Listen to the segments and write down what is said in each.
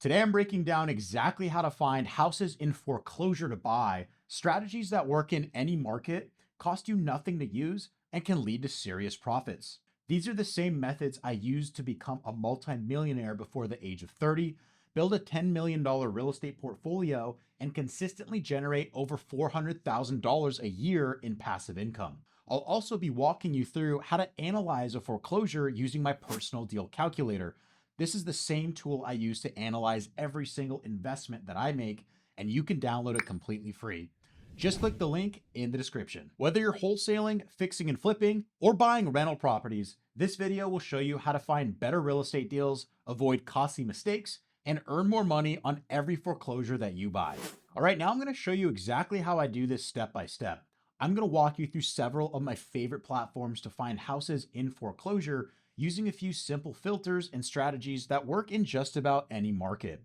Today, I'm breaking down exactly how to find houses in foreclosure to buy, strategies that work in any market, cost you nothing to use, and can lead to serious profits. These are the same methods I used to become a multimillionaire before the age of 30, build a $10 million real estate portfolio, and consistently generate over $400,000 a year in passive income. I'll also be walking you through how to analyze a foreclosure using my personal deal calculator. This is the same tool I use to analyze every single investment that I make, and you can download it completely free. Just click the link in the description. Whether you're wholesaling, fixing and flipping, or buying rental properties, this video will show you how to find better real estate deals, avoid costly mistakes, and earn more money on every foreclosure that you buy. All right, now I'm going to show you exactly how I do this step by step. I'm going to walk you through several of my favorite platforms to find houses in foreclosure using a few simple filters and strategies that work in just about any market.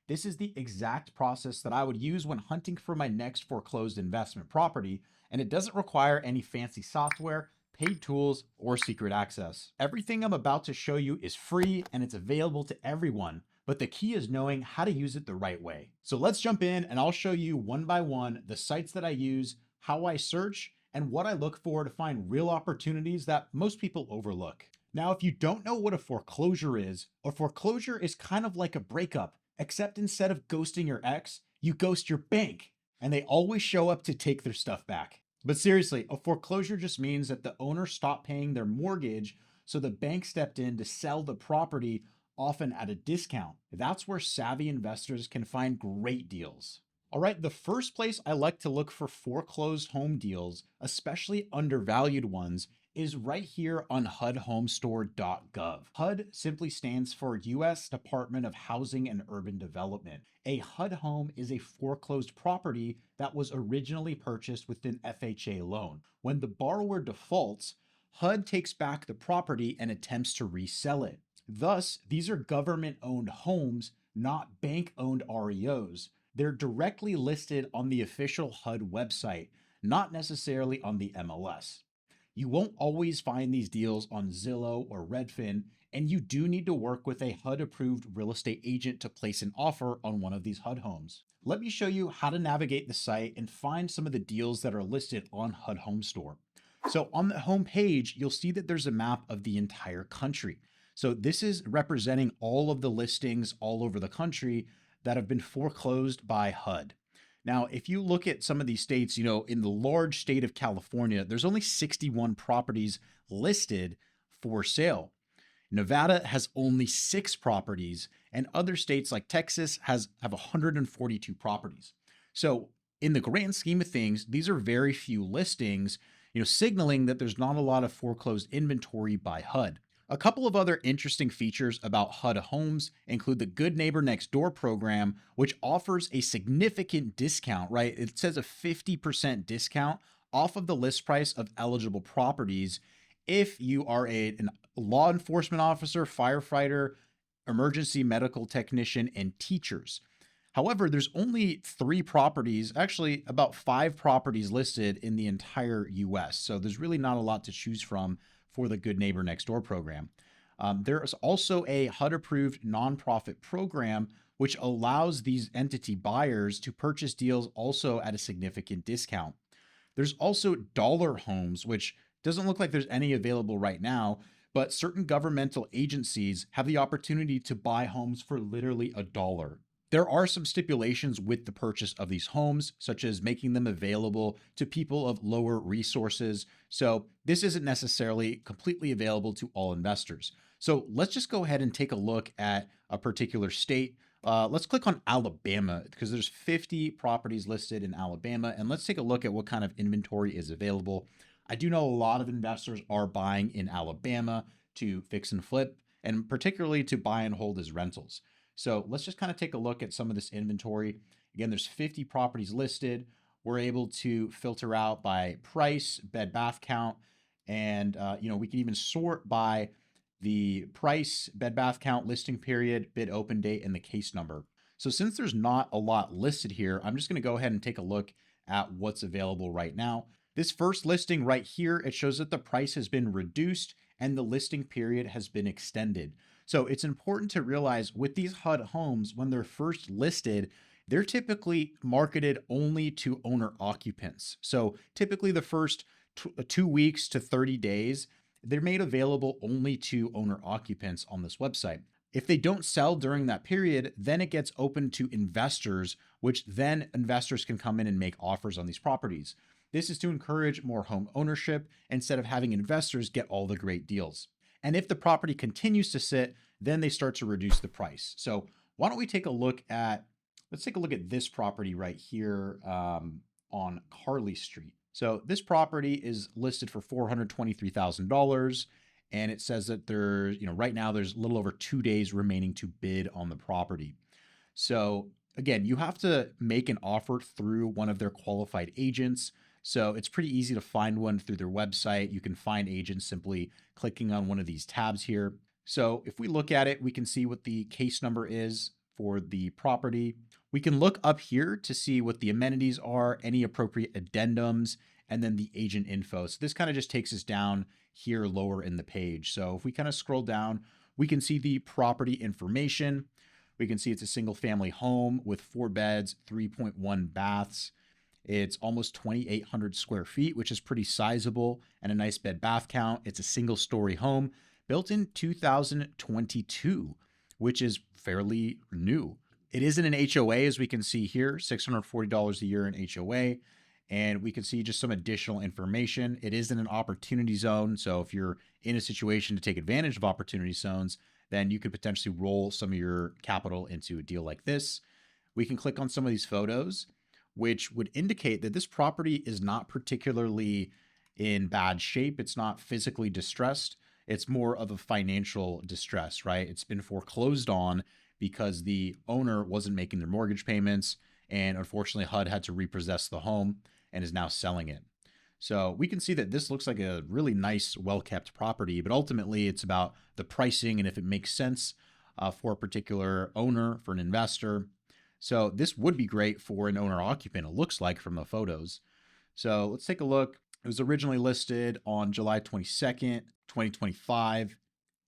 This is the exact process that I would use when hunting for my next foreclosed investment property, and it doesn't require any fancy software, paid tools, or secret access. Everything I'm about to show you is free and it's available to everyone, but the key is knowing how to use it the right way. So let's jump in and I'll show you one by one the sites that I use, how I search, and what I look for to find real opportunities that most people overlook. Now, if you don't know what a foreclosure is, a foreclosure is kind of like a breakup, except instead of ghosting your ex, you ghost your bank, and they always show up to take their stuff back. But seriously, a foreclosure just means that the owner stopped paying their mortgage, so the bank stepped in to sell the property, often at a discount. That's where savvy investors can find great deals. All right, the first place I like to look for foreclosed home deals, especially undervalued ones, is right here on HUDHomestore.gov. HUD simply stands for U.S. Department of Housing and Urban Development. A HUD home is a foreclosed property that was originally purchased with an FHA loan. When the borrower defaults, HUD takes back the property and attempts to resell it. Thus, these are government-owned homes, not bank-owned REOs. They're directly listed on the official HUD website, not necessarily on the MLS. You won't always find these deals on Zillow or Redfin, and you do need to work with a HUD-approved real estate agent to place an offer on one of these HUD homes. Let me show you how to navigate the site and find some of the deals that are listed on HUD Home Store. So on the home page, you'll see that there's a map of the entire country. So this is representing all of the listings all over the country that have been foreclosed by HUD. Now, if you look at some of these states, in the large state of California, there's only 61 properties listed for sale. Nevada has only 6 properties, and other states like Texas have 142 properties. So in the grand scheme of things, these are very few listings, signaling that there's not a lot of foreclosed inventory by HUD. A couple of other interesting features about HUD homes include the Good Neighbor Next Door program, which offers a significant discount, right? It says a 50% discount off of the list price of eligible properties if you are a law enforcement officer, firefighter, emergency medical technician, and teachers. However, there's only 3 properties, actually about 5 properties listed in the entire US. So there's really not a lot to choose from for the Good Neighbor Next Door program. There is also a HUD-approved nonprofit program which allows these entity buyers to purchase deals also at a significant discount. There's also dollar homes, which doesn't look like there's any available right now, but certain governmental agencies have the opportunity to buy homes for literally $1. There are some stipulations with the purchase of these homes, such as making them available to people of lower resources. So this isn't necessarily completely available to all investors. So let's just go ahead and take a look at a particular state. Let's click on Alabama because there's 50 properties listed in Alabama. And let's take a look at what kind of inventory is available. I do know a lot of investors are buying in Alabama to fix and flip, and particularly to buy and hold as rentals. So let's just kind of take a look at some of this inventory. Again, there's 50 properties listed. We're able to filter out by price, bed bath count, and we can even sort by the price, bed bath count, listing period, bid open date, and the case number. So since there's not a lot listed here, I'm just going to go ahead and take a look at what's available right now. This first listing right here, it shows that the price has been reduced and the listing period has been extended. So it's important to realize with these HUD homes, when they're first listed, they're typically marketed only to owner occupants. So typically the first 2 weeks to 30 days, they're made available only to owner occupants on this website. If they don't sell during that period, then it gets open to investors, which then investors can come in and make offers on these properties. This is to encourage more home ownership instead of having investors get all the great deals. And if the property continues to sit, then they start to reduce the price. So why don't we take a look at, let's take a look at this property right here on Carly Street. So this property is listed for $423,000. And it says that there's, right now there's a little over 2 days remaining to bid on the property. So again, you have to make an offer through one of their qualified agents. So it's pretty easy to find one through their website. You can find agents simply clicking on one of these tabs here. So if we look at it, we can see what the case number is for the property. We can look up here to see what the amenities are, any appropriate addendums, and then the agent info. So this kind of just takes us down here lower in the page. So if we kind of scroll down, we can see the property information. We can see it's a single family home with 4 beds, 3.1 baths. It's almost 2,800 square feet, which is pretty sizable, and a nice bed bath count. It's a single story home built in 2022, which is fairly new. It is in an HOA, as we can see here, $640 a year in HOA. And we can see just some additional information. It is in an opportunity zone. So if you're in a situation to take advantage of opportunity zones, then you could potentially roll some of your capital into a deal like this. We can click on some of these photos, which would indicate that this property is not particularly in bad shape. It's not physically distressed. It's more of a financial distress, right? It's been foreclosed on because the owner wasn't making their mortgage payments. And unfortunately, HUD had to repossess the home and is now selling it. So we can see that this looks like a really nice, well-kept property, but ultimately it's about the pricing and if it makes sense for a particular owner, for an investor. So this would be great for an owner occupant, it looks like from the photos. So let's take a look. It was originally listed on July 22nd, 2025.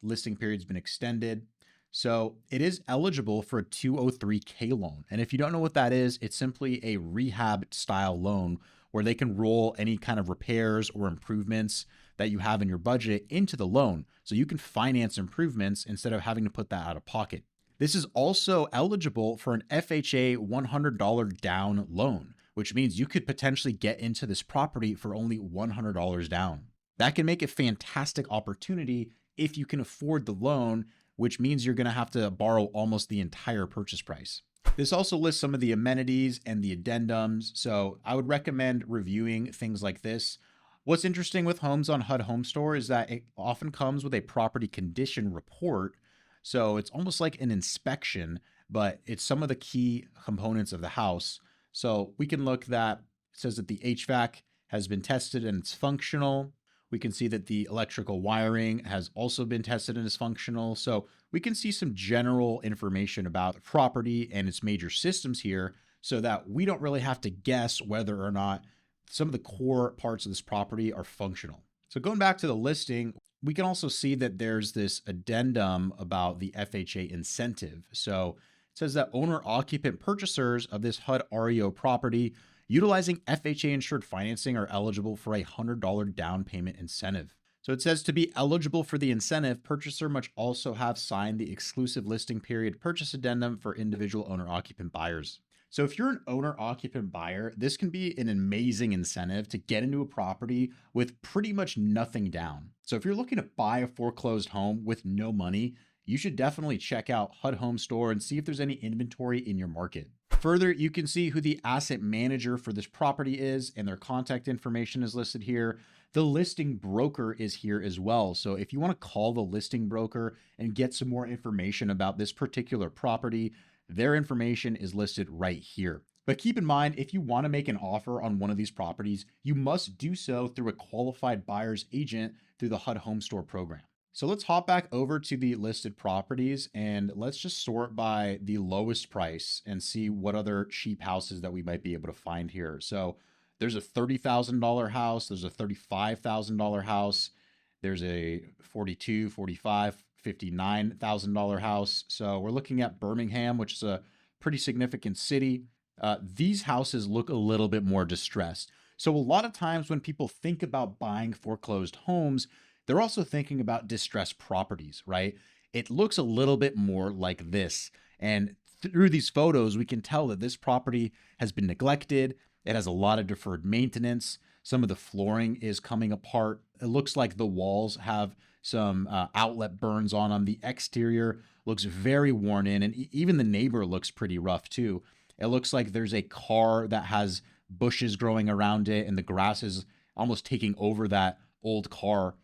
Listing period's been extended. So it is eligible for a 203K loan. And if you don't know what that is, it's simply a rehab style loan where they can roll any kind of repairs or improvements that you have in your budget into the loan. So you can finance improvements instead of having to put that out of pocket. This is also eligible for an FHA $100 down loan, which means you could potentially get into this property for only $100 down. That can make a fantastic opportunity if you can afford the loan, which means you're going to have to borrow almost the entire purchase price. This also lists some of the amenities and the addendums, so I would recommend reviewing things like this. What's interesting with homes on HUD Home Store is that it often comes with a property condition report, so it's almost like an inspection, but it's some of the key components of the house. So we can look that it says that the HVAC has been tested and it's functional. We can see that the electrical wiring has also been tested and is functional. So we can see some general information about the property and its major systems here so that we don't really have to guess whether or not some of the core parts of this property are functional. So going back to the listing, we can also see that there's this addendum about the FHA incentive. So it says that owner occupant purchasers of this HUD REO property utilizing FHA insured financing are eligible for a $100 down payment incentive. So it says to be eligible for the incentive, purchaser must also have signed the exclusive listing period purchase addendum for individual owner occupant buyers. So if you're an owner occupant buyer, this can be an amazing incentive to get into a property with pretty much nothing down. So if you're looking to buy a foreclosed home with no money, you should definitely check out HUD Home Store and see if there's any inventory in your market. Further, you can see who the asset manager for this property is, and their contact information is listed here. The listing broker is here as well. So if you want to call the listing broker and get some more information about this particular property, their information is listed right here. But keep in mind, if you want to make an offer on one of these properties, you must do so through a qualified buyer's agent through the HUD Home Store program. So let's hop back over to the listed properties and let's just sort by the lowest price and see what other cheap houses that we might be able to find here. So there's a $30,000 house, there's a $35,000 house, there's a $42,000, $45,000, $59,000 house. So we're looking at Birmingham, which is a pretty significant city. These houses look a little bit more distressed. So a lot of times when people think about buying foreclosed homes, they're also thinking about distressed properties, right? It looks a little bit more like this. And through these photos, we can tell that this property has been neglected. It has a lot of deferred maintenance. Some of the flooring is coming apart. It looks like the walls have some outlet burns on them. The exterior looks very worn in, and even the neighbor looks pretty rough too. It looks like there's a car that has bushes growing around it, and the grass is almost taking over that old car.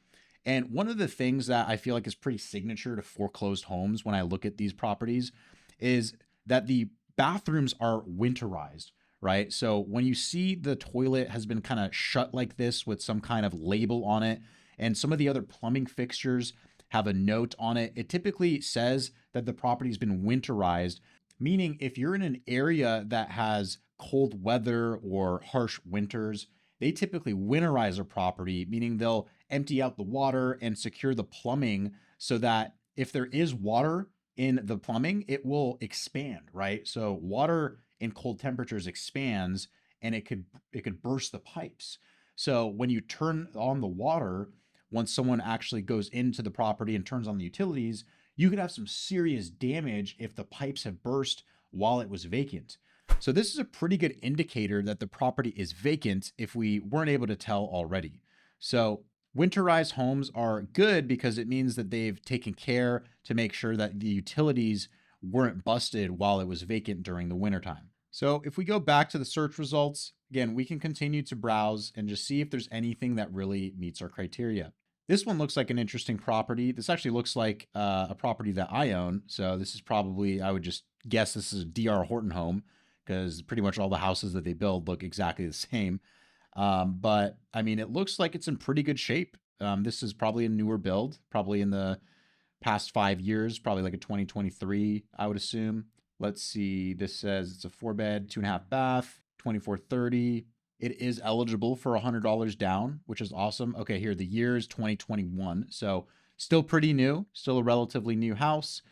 And one of the things that I feel like is pretty signature to foreclosed homes when I look at these properties is that the bathrooms are winterized, right? So when you see the toilet has been kind of shut like this with some kind of label on it, and some of the other plumbing fixtures have a note on it, it typically says that the property's been winterized, meaning if you're in an area that has cold weather or harsh winters, they typically winterize a property, meaning they'll empty out the water and secure the plumbing so that if there is water in the plumbing, it will expand, right? So water in cold temperatures expands and it could burst the pipes. So when you turn on the water, once someone actually goes into the property and turns on the utilities, you could have some serious damage if the pipes have burst while it was vacant. So this is a pretty good indicator that the property is vacant if we weren't able to tell already. So winterized homes are good because it means that they've taken care to make sure that the utilities weren't busted while it was vacant during the wintertime. So if we go back to the search results, again, we can continue to browse and just see if there's anything that really meets our criteria. This one looks like an interesting property. This actually looks like a property that I own. So this is probably, I would just guess this is a DR Horton home because pretty much all the houses that they build look exactly the same. But I mean, it looks like it's in pretty good shape. This is probably a newer build, probably in the past 5 years, probably like a 2023, I would assume. Let's see. This says it's a 4-bed, 2.5 bath, 2430. It is eligible for $100 down, which is awesome. Okay, here the year is 2021. So still pretty new, still a relatively new house.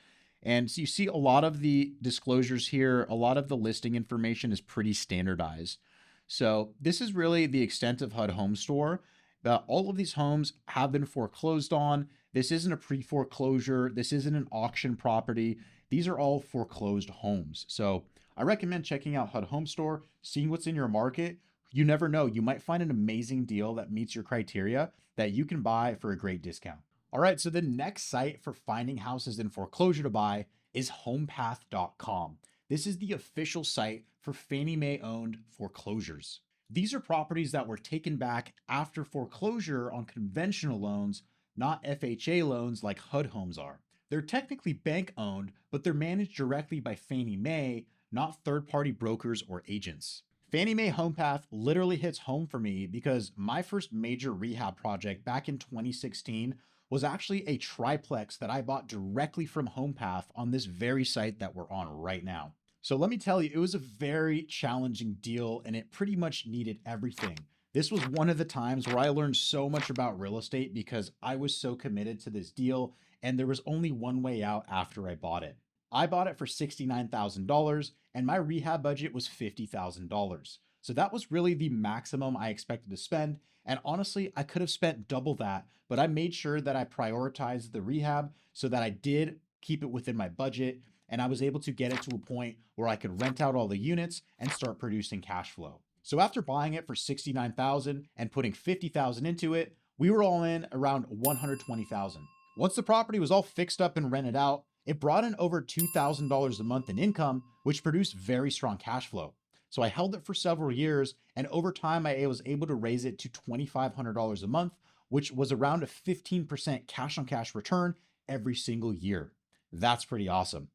And so you see a lot of the disclosures here, a lot of the listing information is pretty standardized. So this is really the extent of HUD Home Store. All of these homes have been foreclosed on. This isn't a pre-foreclosure. This isn't an auction property. These are all foreclosed homes. So I recommend checking out HUD Home Store, seeing what's in your market. You never know. You might find an amazing deal that meets your criteria that you can buy for a great discount. All right, so the next site for finding houses in foreclosure to buy is HomePath.com. This is the official site for Fannie Mae owned foreclosures. These are properties that were taken back after foreclosure on conventional loans, not FHA loans like HUD homes are. They're technically bank owned, but they're managed directly by Fannie Mae, not third-party brokers or agents. Fannie Mae HomePath literally hits home for me because my first major rehab project back in 2016 was actually a triplex that I bought directly from HomePath on this very site that we're on right now. So let me tell you, it was a very challenging deal and it pretty much needed everything. This was one of the times where I learned so much about real estate because I was so committed to this deal and there was only one way out after I bought it. I bought it for $69,000 and my rehab budget was $50,000. So that was really the maximum I expected to spend. And honestly, I could have spent double that, but I made sure that I prioritized the rehab so that I did keep it within my budget and I was able to get it to a point where I could rent out all the units and start producing cash flow. So after buying it for $69,000 and putting $50,000 into it, we were all in around $120,000. Once the property was all fixed up and rented out, it brought in over $2,000 a month in income, which produced very strong cash flow. So I held it for several years, and over time, I was able to raise it to $2,500 a month, which was around a 15% cash on cash return every single year. That's pretty awesome.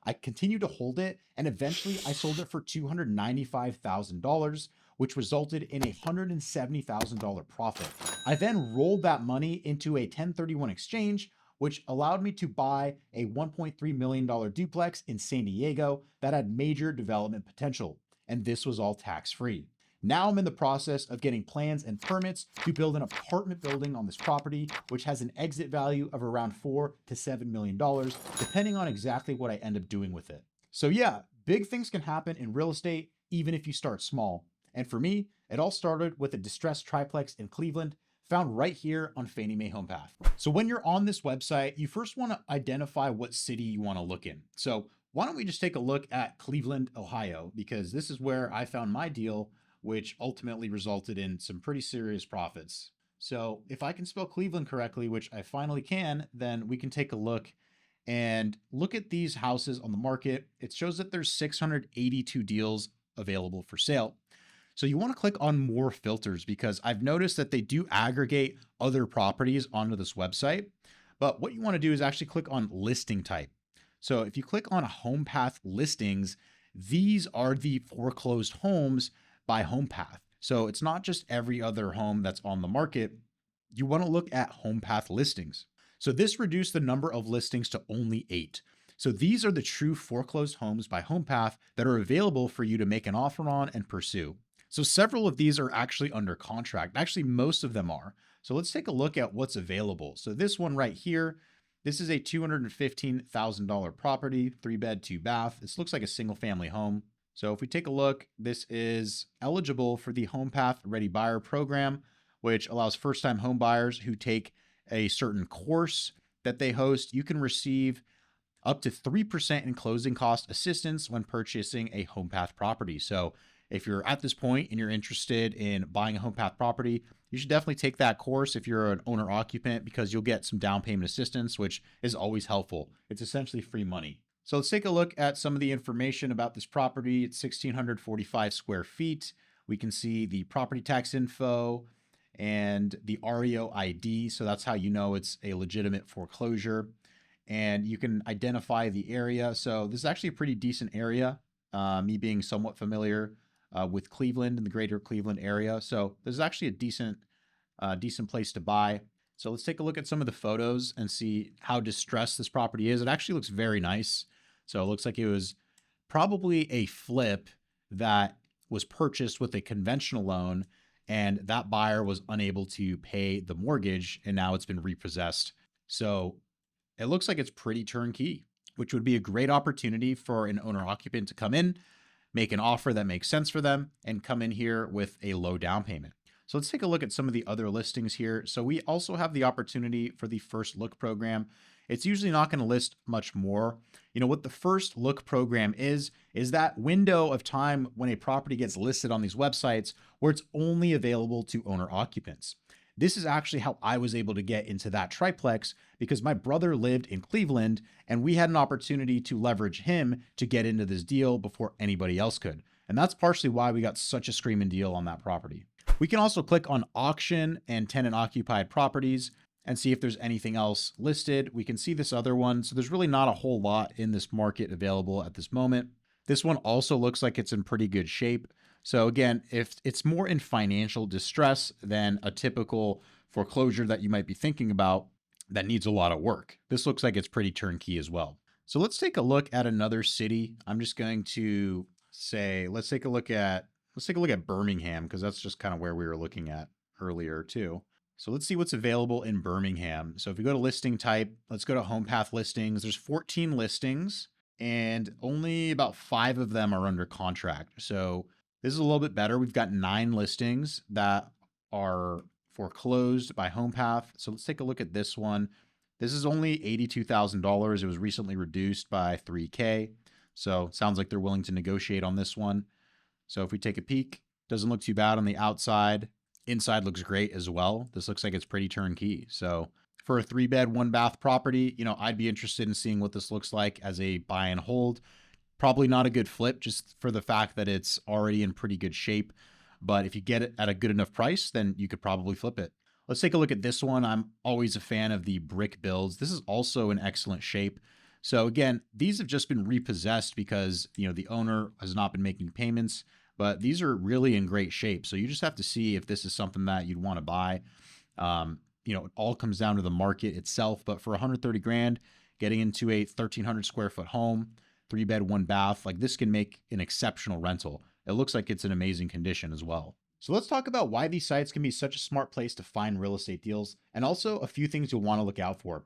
I continued to hold it, and eventually I sold it for $295,000, which resulted in a $170,000 profit. I then rolled that money into a 1031 exchange, which allowed me to buy a $1.3 million duplex in San Diego that had major development potential. And this was all tax-free. Now I'm in the process of getting plans and permits to build an apartment building on this property, which has an exit value of around $4 to $7 million, depending on exactly what I end up doing with it. So yeah, big things can happen in real estate, even if you start small. And for me, it all started with a distressed triplex in Cleveland, found right here on Fannie Mae HomePath. So when you're on this website, you first want to identify what city you want to look in. So why don't we just take a look at Cleveland, Ohio, because this is where I found my deal, which ultimately resulted in some pretty serious profits. So if I can spell Cleveland correctly, which I finally can, then we can take a look and look at these houses on the market. It shows that there's 682 deals available for sale. So you want to click on more filters because I've noticed that they do aggregate other properties onto this website. But what you want to do is actually click on listing type. So if you click on HomePath listings, these are the foreclosed homes by HomePath. So it's not just every other home that's on the market. You want to look at HomePath listings. So this reduced the number of listings to only 8. So these are the true foreclosed homes by HomePath that are available for you to make an offer on and pursue. So several of these are actually under contract. Actually, most of them are. So let's take a look at what's available. So this one right here, this is a $215,000 property, 3-bed, 2-bath. This looks like a single family home. So if we take a look, this is eligible for the HomePath Ready Buyer program, which allows first-time home buyers who take a certain course that they host. You can receive up to 3% in closing cost assistance when purchasing a HomePath property. So if you're at this point and you're interested in buying a HomePath property, you should definitely take that course if you're an owner occupant because you'll get some down payment assistance, which is always helpful. It's essentially free money. So let's take a look at some of the information about this property. It's 1,645 square feet. We can see the property tax info and the REO ID. So that's how you know it's a legitimate foreclosure. And you can identify the area. So this is actually a pretty decent area, me being somewhat familiar with Cleveland and the greater Cleveland area. So this is actually a decent place to buy. So let's take a look at some of the photos and see how distressed this property is. It actually looks very nice. So it looks like it was probably a flip that was purchased with a conventional loan, and that buyer was unable to pay the mortgage, and now it's been repossessed. So it looks like it's pretty turnkey, which would be a great opportunity for an owner occupant to come in, make an offer that makes sense for them, and come in here with a low down payment. So let's take a look at some of the other listings here. So we also have the opportunity for the first look program. It's usually not going to list much more. You know what the first look program is that window of time when a property gets listed on these websites where it's only available to owner occupants. This is actually how I was able to get into that triplex because my brother lived in Cleveland and we had an opportunity to leverage him to get into this deal before anybody else could. And that's partially why we got such a screaming deal on that property. We can also click on auction and tenant occupied properties and see if there's anything else listed. We can see this other one. So there's really not a whole lot in this market available at this moment. This one also looks like it's in pretty good shape. So again, if it's more in financial distress than a typical foreclosure that you might be thinking about that needs a lot of work, this looks like it's pretty turnkey as well. So let's take a look at another city. I'm just going to say, let's take a look at Birmingham because that's just kind of where we were looking at earlier too. So let's see what's available in Birmingham. So if we go to listing type, let's go to HomePath listings. There's 14 listings and only about 5 of them are under contract. So this is a little bit better. We've got 9 listings that are foreclosed by HomePath. So let's take a look at this one. This is only $82,000. It was recently reduced by $3K. So sounds like they're willing to negotiate on this one. So if we take a peek, doesn't look too bad on the outside. Inside looks great as well. This looks like it's pretty turnkey. So for a 3-bed, 1-bath property, you know, I'd be interested in seeing what this looks like as a buy and hold. Probably not a good flip just for the fact that it's already in pretty good shape. But if you get it at a good enough price, then you could probably flip it. Let's take a look at this one. I'm always a fan of the brick builds. This is also in excellent shape. So again, these have just been repossessed because, you know, the owner has not been making payments, but these are really in great shape. So you just have to see if this is something that you'd want to buy. You know, it all comes down to the market itself, but for 130 grand, getting into a 1,300 square foot home, 3-bed, 1-bath, like this can make an exceptional rental. It looks like it's in amazing condition as well. So let's talk about why these sites can be such a smart place to find real estate deals, and also a few things you'll want to look out for.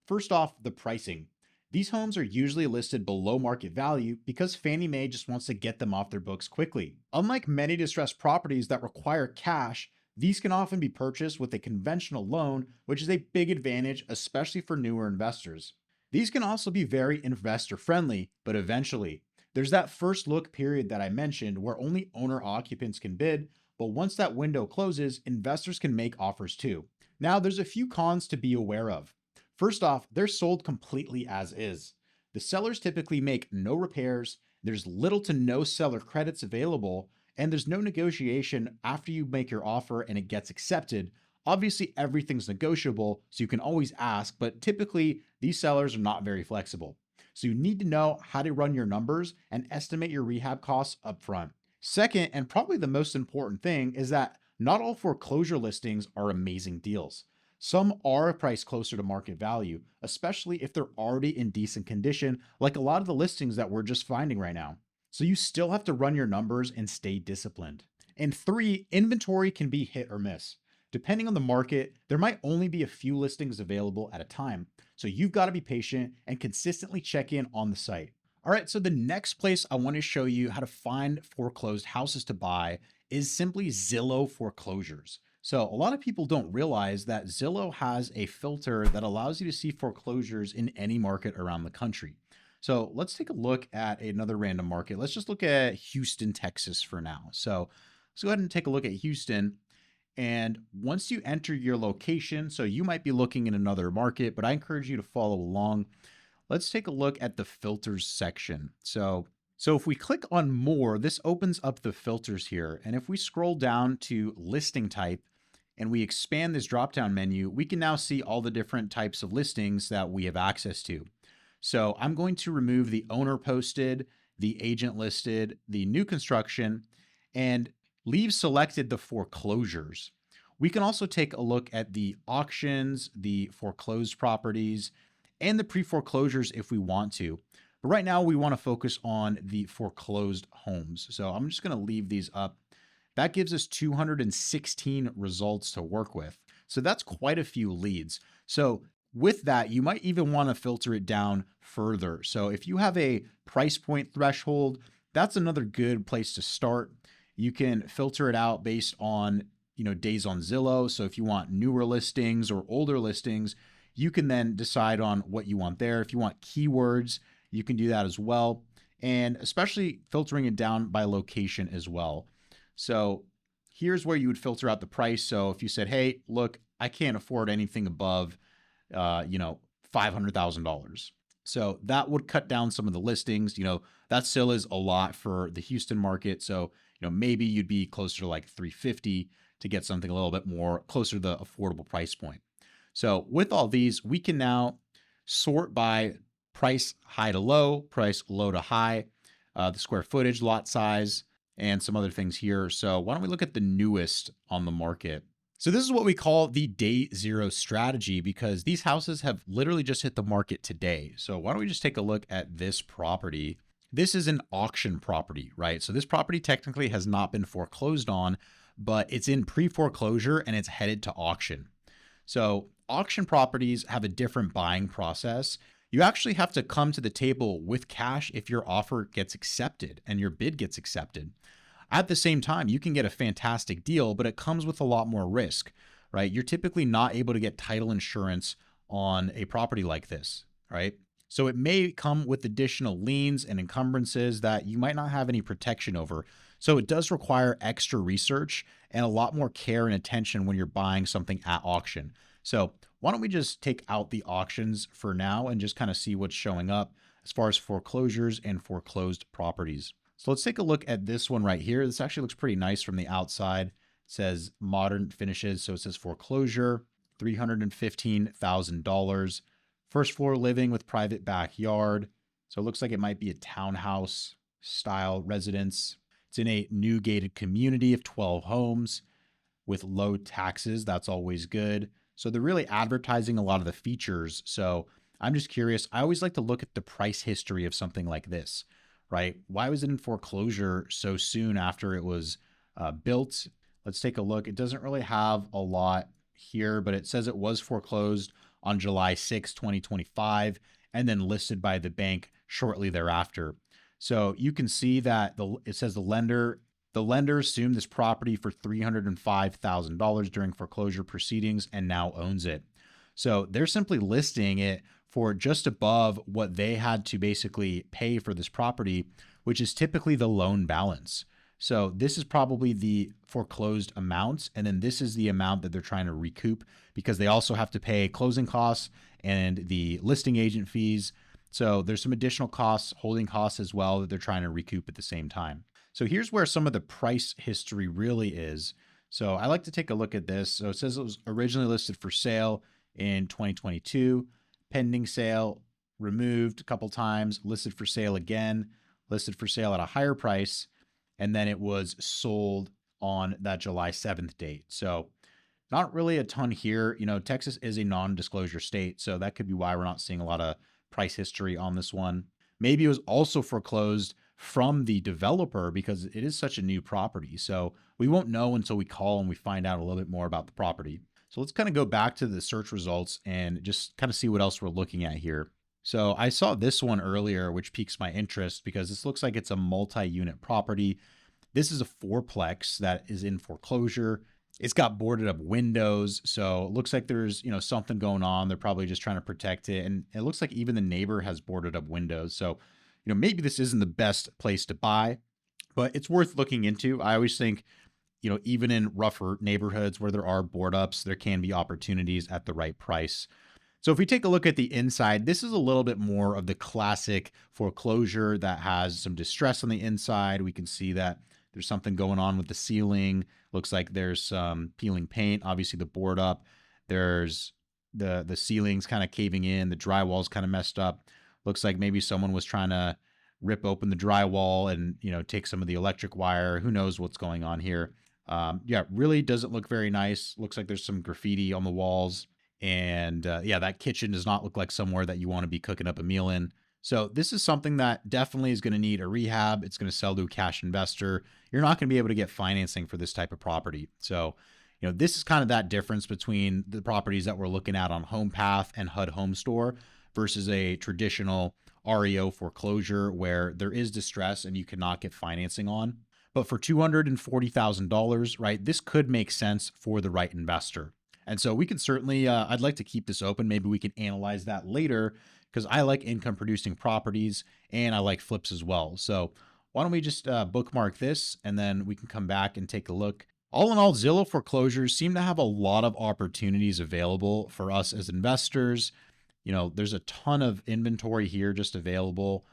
First off, the pricing. These homes are usually listed below market value because Fannie Mae just wants to get them off their books quickly. Unlike many distressed properties that require cash, these can often be purchased with a conventional loan, which is a big advantage, especially for newer investors. These can also be very investor friendly, but eventually, there's that first look period that I mentioned where only owner occupants can bid, but once that window closes, investors can make offers too. Now, there's a few cons to be aware of. First off, they're sold completely as is. The sellers typically make no repairs, there's little to no seller credits available, and there's no negotiation after you make your offer and it gets accepted. Obviously, everything's negotiable, so you can always ask, but typically, these sellers are not very flexible. So you need to know how to run your numbers and estimate your rehab costs upfront. Second, and probably the most important thing, is that not all foreclosure listings are amazing deals. Some are priced closer to market value, especially if they're already in decent condition, like a lot of the listings that we're just finding right now. So you still have to run your numbers and stay disciplined. And three, inventory can be hit or miss. Depending on the market, there might only be a few listings available at a time. So you've got to be patient and consistently check in on the site. All right, so the next place I want to show you how to find foreclosed houses to buy is simply Zillow Foreclosures. So a lot of people don't realize that Zillow has a filter that allows you to see foreclosures in any market around the country. So let's take a look at another random market. Let's just look at Houston, Texas for now. So let's go ahead and take a look at Houston. And once you enter your location, so you might be looking in another market, but I encourage you to follow along. Let's take a look at the filters section. So if we click on more, this opens up the filters here. And if we scroll down to listing type and we expand this drop-down menu, we can now see all the different types of listings that we have access to. So I'm going to remove the owner posted, the agent listed, the new construction, and leave selected the foreclosures. We can also take a look at the auctions, the foreclosed properties, and the pre-foreclosures if we want to. But right now we want to focus on the foreclosed homes. So I'm just going to leave these up. That gives us 216 results to work with. So that's quite a few leads. So with that, you might even want to filter it down further. So if you have a price point threshold, that's another good place to start. You can filter it out based on, days on Zillow. So if you want newer listings or older listings, you can then decide on what you want there. If you want keywords, you can do that as well. And especially filtering it down by location as well. So here's where you would filter out the price. So if you said, hey, look, I can't afford anything above, $500,000. So that would cut down some of the listings. That still is a lot for the Houston market. So, maybe you'd be closer to like 350 to get something a little bit more closer to the affordable price point. So with all these, we can now sort by price high to low, price low to high, the square footage, lot size, and some other things here. So why don't we look at the newest on the market? So this is what we call the day zero strategy because these houses have literally just hit the market today. So why don't we just take a look at this property? This is an auction property, right? So this property technically has not been foreclosed on, but it's in pre-foreclosure and it's headed to auction. So auction properties have a different buying process. You actually have to come to the table with cash if your offer gets accepted and your bid gets accepted. At the same time, you can get a fantastic deal, but it comes with a lot more risk, right? You're typically not able to get title insurance on a property like this, right? So it may come with additional liens and encumbrances that you might not have any protection over. So it does require extra research and a lot more care and attention when you're buying something at auction. So why don't we just take out the auctions for now and just kind of see what's showing up as far as foreclosures and foreclosed properties. So let's take a look at this one right here. This actually looks pretty nice from the outside. It says modern finishes. So it says foreclosure, $315,000. First floor living with private backyard. So it looks like it might be a townhouse style residence. It's in a new gated community of 12 homes with low taxes. That's always good. So they're really advertising a lot of the features. So I'm just curious. I always like to look at the price history of something like this, right? Why was it in foreclosure so soon after it was built? Let's take a look. It doesn't really have a lot here, but it says it was foreclosed on July 6, 2025, and then listed by the bank shortly thereafter. So you can see that it says the lender assumed this property for $305,000 during foreclosure proceedings and now owns it. So they're simply listing it for just above what they had to basically pay for this property, which is typically the loan balance. So this is probably the foreclosed amount. And then this is the amount that they're trying to recoup because they also have to pay closing costs and the listing agent fees. So there's some additional costs, holding costs as well, that they're trying to recoup at the same time. So here's where some of the price history really is. So I like to take a look at this. So it says it was originally listed for sale in 2022, pending sale, removed a couple times, listed for sale again, listed for sale at a higher price, and then it was sold on that July 7th date. So not really a ton here. You know, Texas is a non-disclosure state, so that could be why we're not seeing a lot of price history on this one. Maybe it was also foreclosed from the developer because it is such a new property. So we won't know until we call and we find out a little bit more about the property. So let's kind of go back to the search results and just kind of see what else we're looking at here. So I saw this one earlier, which piques my interest because this looks like it's a multi-unit property. This is a fourplex that is in foreclosure. It's got boarded up windows. So it looks like there's, something going on. They're probably just trying to protect it. And it looks like even the neighbor has boarded up windows. So, maybe this isn't the best place to buy, but it's worth looking into. I always think, even in rougher neighborhoods where there are board ups, there can be opportunities at the right price. So if we take a look at the inside, this is a little bit more of the classic foreclosure that has some distress on the inside. We can see that there's something going on with the ceiling. Looks like there's some peeling paint, obviously the board up. There's the ceiling's kind of caving in. The drywall's kind of messed up. Looks like maybe someone was trying to rip open the drywall and, take some of the electric wire. Who knows what's going on here. Really doesn't look very nice. Looks like there's some graffiti on the walls. And that kitchen does not look like somewhere that you want to be cooking up a meal in. So this is something that definitely is going to need a rehab. It's going to sell to a cash investor. You're not going to be able to get financing for this type of property. So, this is kind of that difference between the properties that we're looking at on HomePath and HUD Home Store versus a traditional REO foreclosure where there is distress and you cannot get financing on. But for $240,000, right, this could make sense for the right investor. And so we can certainly, I'd like to keep this open. Maybe we can analyze that later because I like income producing properties and I like flips as well. So why don't we just bookmark this and then we can come back and take a look. All in all, Zillow foreclosures seem to have a lot of opportunities available for us as investors. There's a ton of inventory here just available,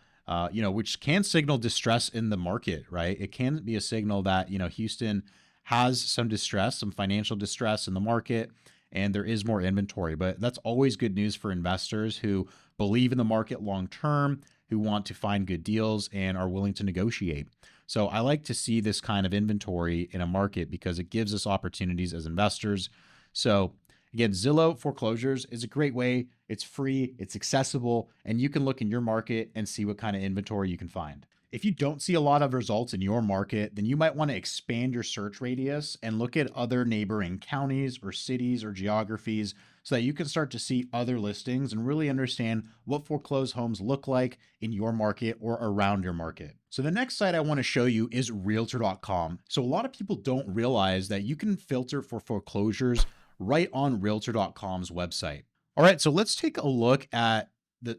which can signal distress in the market, right? It can be a signal that, Houston has some distress, some financial distress in the market, and there is more inventory. But that's always good news for investors who believe in the market long term, who want to find good deals and are willing to negotiate. So I like to see this kind of inventory in a market because it gives us opportunities as investors. So again, Zillow foreclosures is a great way. It's free, it's accessible, and you can look in your market and see what kind of inventory you can find. If you don't see a lot of results in your market, then you might want to expand your search radius and look at other neighboring counties or cities or geographies so that you can start to see other listings and really understand what foreclosed homes look like in your market or around your market. So the next site I want to show you is realtor.com. So a lot of people don't realize that you can filter for foreclosures right on realtor.com's website. All right, so let's take a look at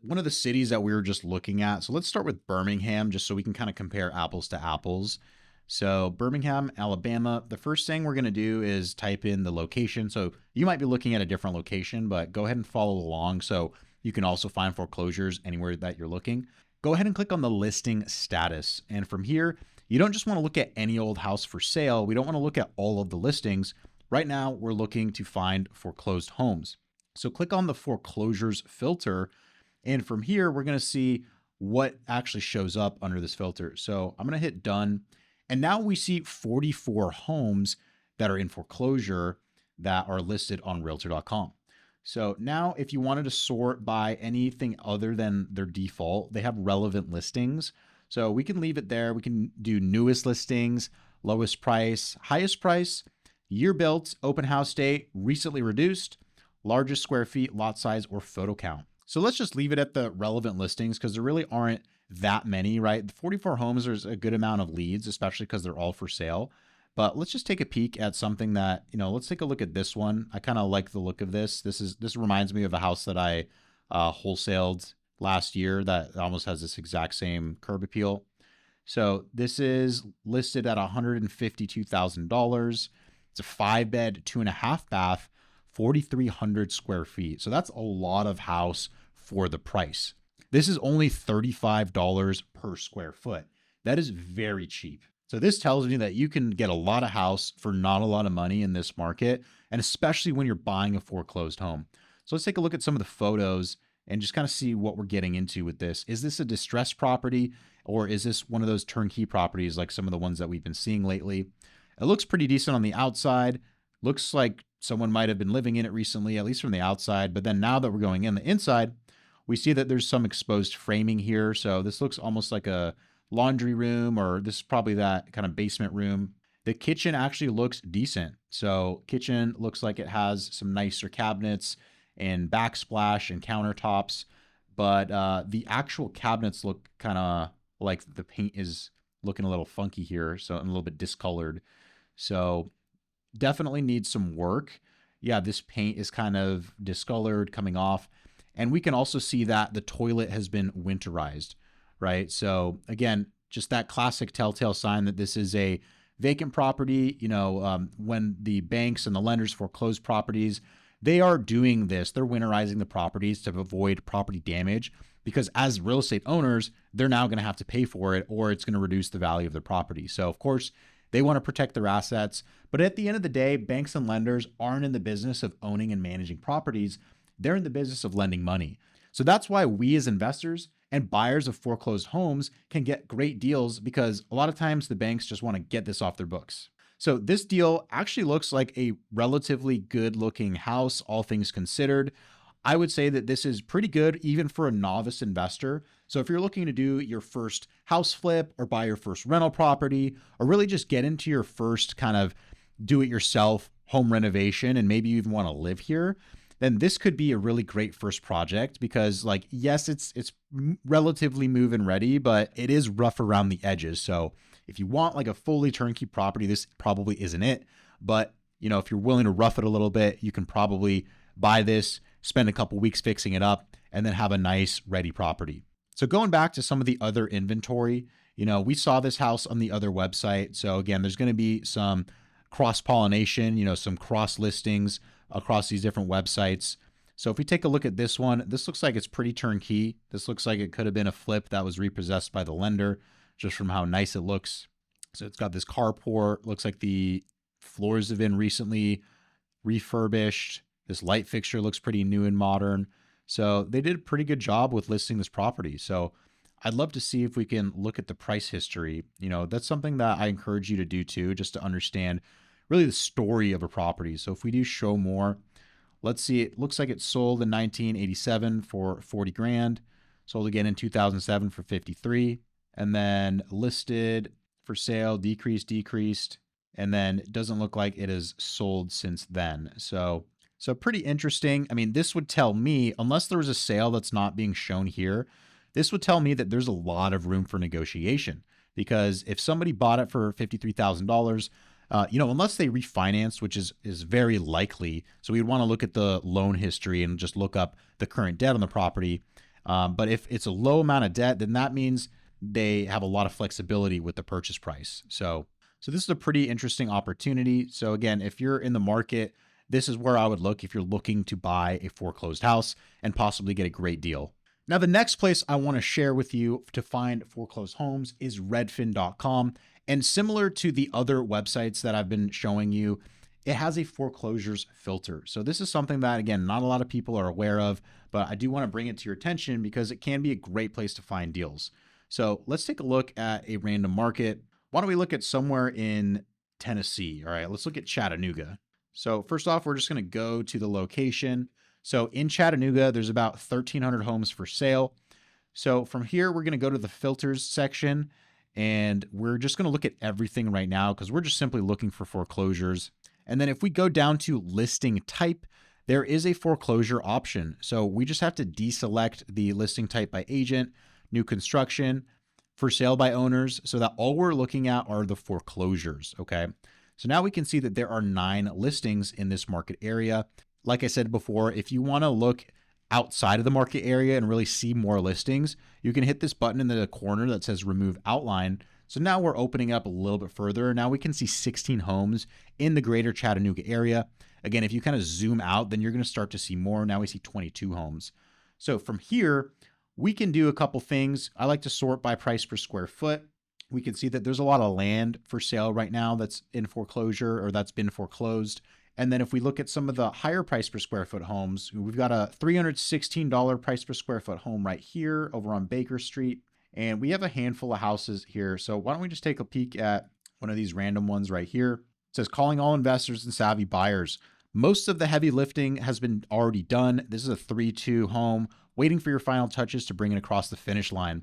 one of the cities that we were just looking at. So let's start with Birmingham, just so we can kind of compare apples to apples. So Birmingham, Alabama, the first thing we're going to do is type in the location. So you might be looking at a different location, but go ahead and follow along so you can also find foreclosures anywhere that you're looking. Go ahead and click on the listing status. And from here, you don't just want to look at any old house for sale. We don't want to look at all of the listings. Right now, we're looking to find foreclosed homes. So click on the foreclosures filter. And from here, we're going to see what actually shows up under this filter. So I'm going to hit done. And now we see 44 homes that are in foreclosure that are listed on realtor.com. So now if you wanted to sort by anything other than their default, they have relevant listings. So we can leave it there. We can do newest listings, lowest price, highest price, year built, open house date, recently reduced, largest square feet, lot size, or photo count. So let's just leave it at the relevant listings because there really aren't that many, right? The 44 homes, there's a good amount of leads, especially because they're all for sale. But let's just take a peek at something that, let's take a look at this one. I kind of like the look of this. This reminds me of a house that I wholesaled last year that almost has this exact same curb appeal. So this is listed at $152,000. It's a 5-bed, 2.5-bath, 4,300 square feet. So that's a lot of house for the price. This is only $35 per square foot. That is very cheap. So this tells me that you can get a lot of house for not a lot of money in this market, and especially when you're buying a foreclosed home. So let's take a look at some of the photos and just kind of see what we're getting into with this. Is this a distressed property, or is this one of those turnkey properties like some of the ones that we've been seeing lately? It looks pretty decent on the outside. Looks like someone might have been living in it recently, at least from the outside. But then now that we're going in the inside, we see that there's some exposed framing here. So this looks almost like a laundry room, or this is probably that kind of basement room. The kitchen actually looks decent. So kitchen looks like it has some nicer cabinets and backsplash and countertops, but the actual cabinets look kind of like the paint is looking a little funky here, so a little bit discolored. So definitely needs some work. Yeah, this paint is kind of discolored coming off. And we can also see that the toilet has been winterized, right? So again, just that classic telltale sign that this is a vacant property. When the banks and the lenders foreclose properties, they are doing this. They're winterizing the properties to avoid property damage, because as real estate owners, they're now going to have to pay for it, or it's going to reduce the value of their property. So of course, they want to protect their assets. But at the end of the day, banks and lenders aren't in the business of owning and managing properties. They're in the business of lending money. So that's why we as investors and buyers of foreclosed homes can get great deals, because a lot of times the banks just want to get this off their books. So this deal actually looks like a relatively good looking house, all things considered. I would say that this is pretty good even for a novice investor. So if you're looking to do your first house flip, or buy your first rental property, or really just get into your first kind of do-it-yourself home renovation, and maybe you even want to live here, then this could be a really great first project, because yes, it's relatively move-in ready, but it is rough around the edges. So if you want like a fully turnkey property, this probably isn't it. But if you're willing to rough it a little bit, you can probably buy this, spend a couple weeks fixing it up, and then have a nice ready property. So going back to some of the other inventory, we saw this house on the other website. So again, there's going to be some cross-pollination, some cross listings across these different websites. So if we take a look at this one, this looks like it's pretty turnkey. This looks like it could have been a flip that was repossessed by the lender, just from how nice it looks. So it's got this carport. Looks like the floors have been recently refurbished. This light fixture looks pretty new and modern. So they did a pretty good job with listing this property. So I'd love to see if we can look at the price history. That's something that I encourage you to do too, just to understand really the story of a property. So if we do show more, let's see, it looks like it sold in 1987 for 40 grand, sold again in 2007 for 53, and then listed for sale, decreased, and then it doesn't look like it has sold since then. So pretty interesting. I mean, this would tell me, unless there was a sale that's not being shown here, this would tell me that there's a lot of room for negotiation, because if somebody bought it for $53,000, unless they refinanced, which is very likely. So we'd want to look at the loan history and just look up the current debt on the property. But if it's a low amount of debt, then that means they have a lot of flexibility with the purchase price. So this is a pretty interesting opportunity. So again, if you're in the market, this is where I would look if you're looking to buy a foreclosed house and possibly get a great deal. Now, the next place I want to share with you to find foreclosed homes is redfin.com. And similar to the other websites that I've been showing you, it has a foreclosures filter. So this is something that, again, not a lot of people are aware of, but I do want to bring it to your attention because it can be a great place to find deals. So let's take a look at a random market. Why don't we look at somewhere in Tennessee? All right, let's look at Chattanooga. So first off, we're just going to go to the location. So in Chattanooga, there's about 1,300 homes for sale. So from here, we're going to go to the filters section, and we're just going to look at everything right now because we're just simply looking for foreclosures. And then if we go down to listing type, there is a foreclosure option. So we just have to deselect the listing type by agent, new construction, for sale by owners, so that all we're looking at are the foreclosures, okay? So now we can see that there are 9 listings in this market area. Like I said before, if you want to look outside of the market area and really see more listings, you can hit this button in the corner that says remove outline. So now we're opening up a little bit further. Now we can see 16 homes in the greater Chattanooga area. Again, if you kind of zoom out, then you're going to start to see more. Now we see 22 homes. So from here, we can do a couple things. I like to sort by price per square foot. We can see that there's a lot of land for sale right now that's in foreclosure or that's been foreclosed. And then if we look at some of the higher price per square foot homes, we've got a $316 price per square foot home right here over on Baker Street. And we have a handful of houses here. So why don't we just take a peek at one of these random ones right here. It says calling all investors and savvy buyers. Most of the heavy lifting has been already done. This is a 3-2 home waiting for your final touches to bring it across the finish line.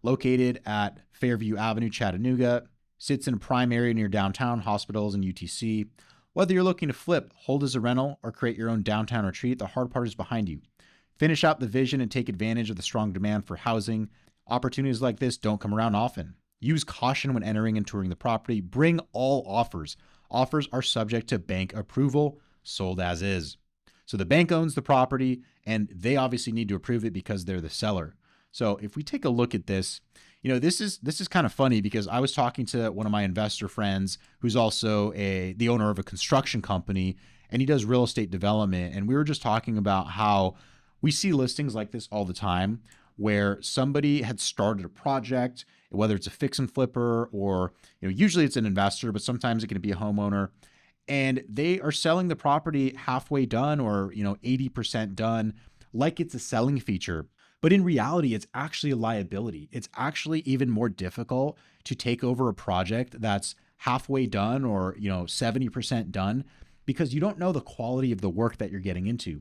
Located at Fairview Avenue, Chattanooga, sits in a prime area near downtown, hospitals, and UTC. Whether you're looking to flip, hold as a rental, or create your own downtown retreat, the hard part is behind you. Finish out the vision and take advantage of the strong demand for housing. Opportunities like this don't come around often. Use caution when entering and touring the property. Bring all offers. Offers are subject to bank approval, sold as is. So the bank owns the property and they obviously need to approve it because they're the seller. So if we take a look at this, this is kind of funny because I was talking to one of my investor friends who's also the owner of a construction company, and he does real estate development. And we were just talking about how we see listings like this all the time where somebody had started a project, whether it's a fix and flipper or, usually it's an investor, but sometimes it can be a homeowner, and they are selling the property halfway done or 80% done, like it's a selling feature. But in reality, it's actually a liability. It's actually even more difficult to take over a project that's halfway done or 70% done because you don't know the quality of the work that you're getting into.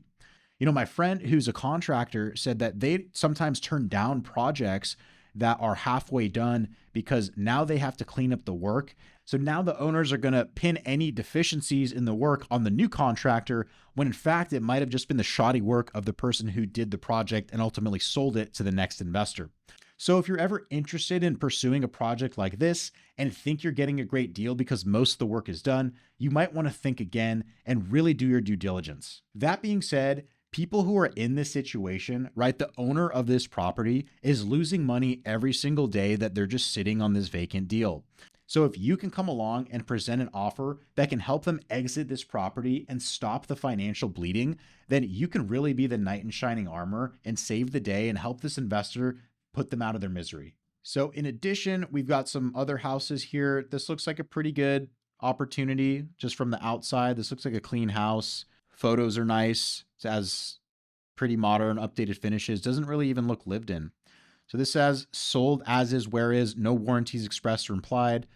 My friend who's a contractor said that they sometimes turn down projects that are halfway done because now they have to clean up the work. So now the owners are going to pin any deficiencies in the work on the new contractor when in fact it might have just been the shoddy work of the person who did the project and ultimately sold it to the next investor. So if you're ever interested in pursuing a project like this and think you're getting a great deal because most of the work is done, you might want to think again and really do your due diligence. That being said, people who are in this situation, right, the owner of this property is losing money every single day that they're just sitting on this vacant deal. So if you can come along and present an offer that can help them exit this property and stop the financial bleeding, then you can really be the knight in shining armor and save the day and help this investor put them out of their misery. So in addition, we've got some other houses here. This looks like a pretty good opportunity just from the outside. This looks like a clean house. Photos are nice. It has pretty modern, updated finishes. Doesn't really even look lived in. So this says sold as is, where is, no warranties expressed or implied,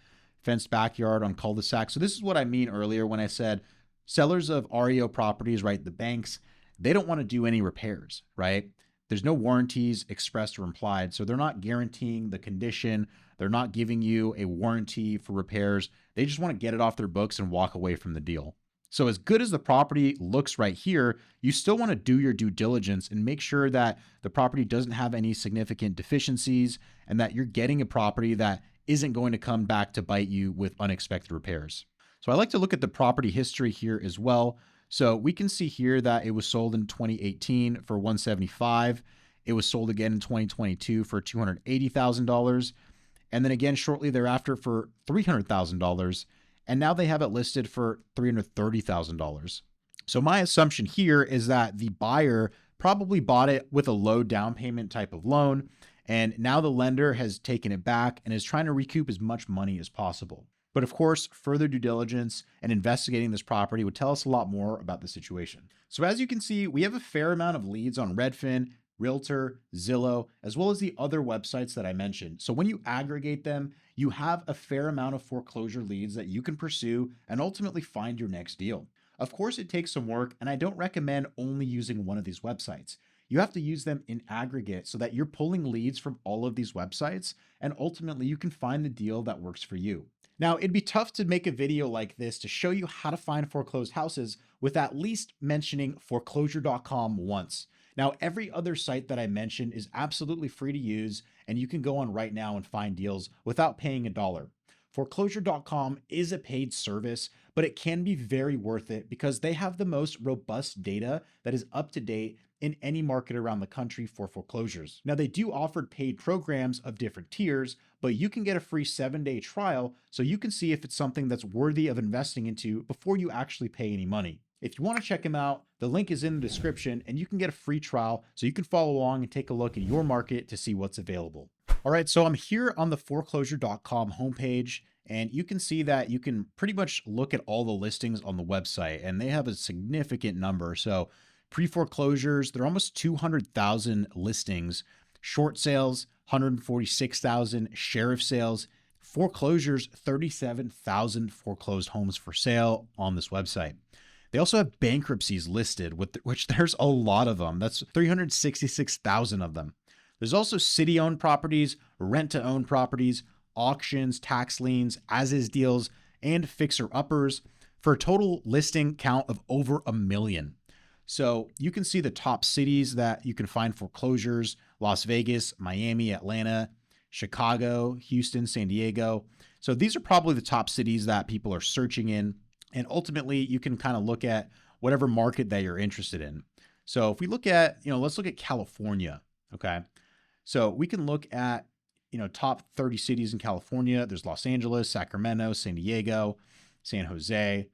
fenced backyard on cul-de-sac. So this is what I mean earlier when I said sellers of REO properties, right, the banks, they don't want to do any repairs, right? There's no warranties expressed or implied. So they're not guaranteeing the condition. They're not giving you a warranty for repairs. They just want to get it off their books and walk away from the deal. So as good as the property looks right here, you still want to do your due diligence and make sure that the property doesn't have any significant deficiencies and that you're getting a property that isn't going to come back to bite you with unexpected repairs. So I like to look at the property history here as well. So we can see here that it was sold in 2018 for $175,000. It was sold again in 2022 for $280,000. And then again, shortly thereafter for $300,000. And now they have it listed for $330,000. So my assumption here is that the buyer probably bought it with a low down payment type of loan, and now the lender has taken it back and is trying to recoup as much money as possible. But of course, further due diligence and investigating this property would tell us a lot more about the situation. So as you can see, we have a fair amount of leads on Redfin, Realtor, Zillow, as well as the other websites that I mentioned. So when you aggregate them, you have a fair amount of foreclosure leads that you can pursue and ultimately find your next deal. Of course, it takes some work, and I don't recommend only using one of these websites. you have to use them in aggregate so that you're pulling leads from all of these websites, and ultimately you can find the deal that works for you. Now, it'd be tough to make a video like this to show you how to find foreclosed houses with at least mentioning foreclosure.com once. Now, every other site that I mentioned is absolutely free to use, and you can go on right now and find deals without paying a dollar. Foreclosure.com is a paid service, but it can be very worth it because they have the most robust data that is up to date in any market around the country for foreclosures. Now, they do offer paid programs of different tiers, but you can get a free 7-day trial so you can see if it's something that's worthy of investing into before you actually pay any money. If you want to check them out, the link is in the description and you can get a free trial so you can follow along and take a look at your market to see what's available. All right, so I'm here on the foreclosure.com homepage, and you can see that you can pretty much look at all the listings on the website, and they have a significant number. So pre-foreclosures, they're almost 200,000 listings, short sales, 146,000, sheriff sales, foreclosures, 37,000 foreclosed homes for sale on this website. They also have bankruptcies listed, which there's a lot of them. That's 366,000 of them. There's also city-owned properties, rent-to-own properties, auctions, tax liens, as-is deals, and fixer-uppers for a total listing count of over 1 million. So you can see the top cities that you can find foreclosures: Las Vegas, Miami, Atlanta, Chicago, Houston, San Diego. So these are probably the top cities that people are searching in. And ultimately, you can kind of look at whatever market that you're interested in. So if we look at, let's look at California, okay? So we can look at, top 30 cities in California. There's Los Angeles, Sacramento, San Diego, San Jose.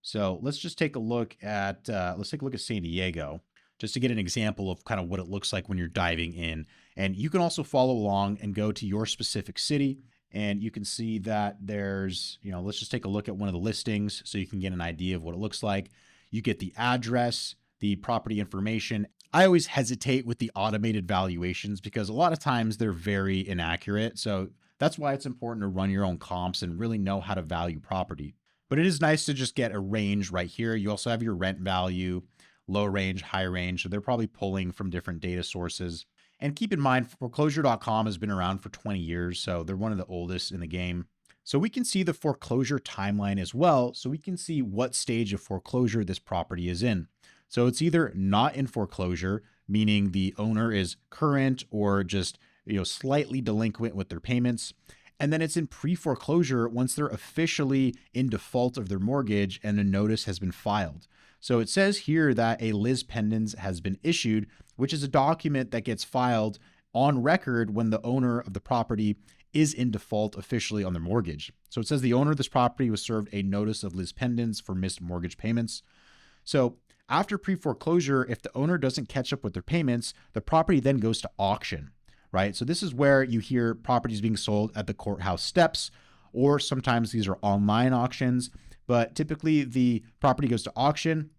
So let's just take a look at, San Diego, just to get an example of kind of what it looks like when you're diving in. And you can also follow along and go to your specific city. And you can see that there's, let's just take a look at one of the listings so you can get an idea of what it looks like. You get the address, the property information. I always hesitate with the automated valuations because a lot of times they're very inaccurate. So that's why it's important to run your own comps and really know how to value property. But it is nice to just get a range right here. You also have your rent value, low range, high range. So they're probably pulling from different data sources. And keep in mind, foreclosure.com has been around for 20 years, so they're one of the oldest in the game. So we can see the foreclosure timeline as well, so we can see what stage of foreclosure this property is in. So it's either not in foreclosure, meaning the owner is current or just slightly delinquent with their payments. And then it's in pre-foreclosure once they're officially in default of their mortgage and a notice has been filed. So it says here that a lis pendens has been issued, which is a document that gets filed on record when the owner of the property is in default officially on their mortgage. So it says the owner of this property was served a notice of lis pendens for missed mortgage payments. So after pre-foreclosure, if the owner doesn't catch up with their payments, the property then goes to auction, right? So this is where you hear properties being sold at the courthouse steps, or sometimes these are online auctions. But typically the property goes to auction.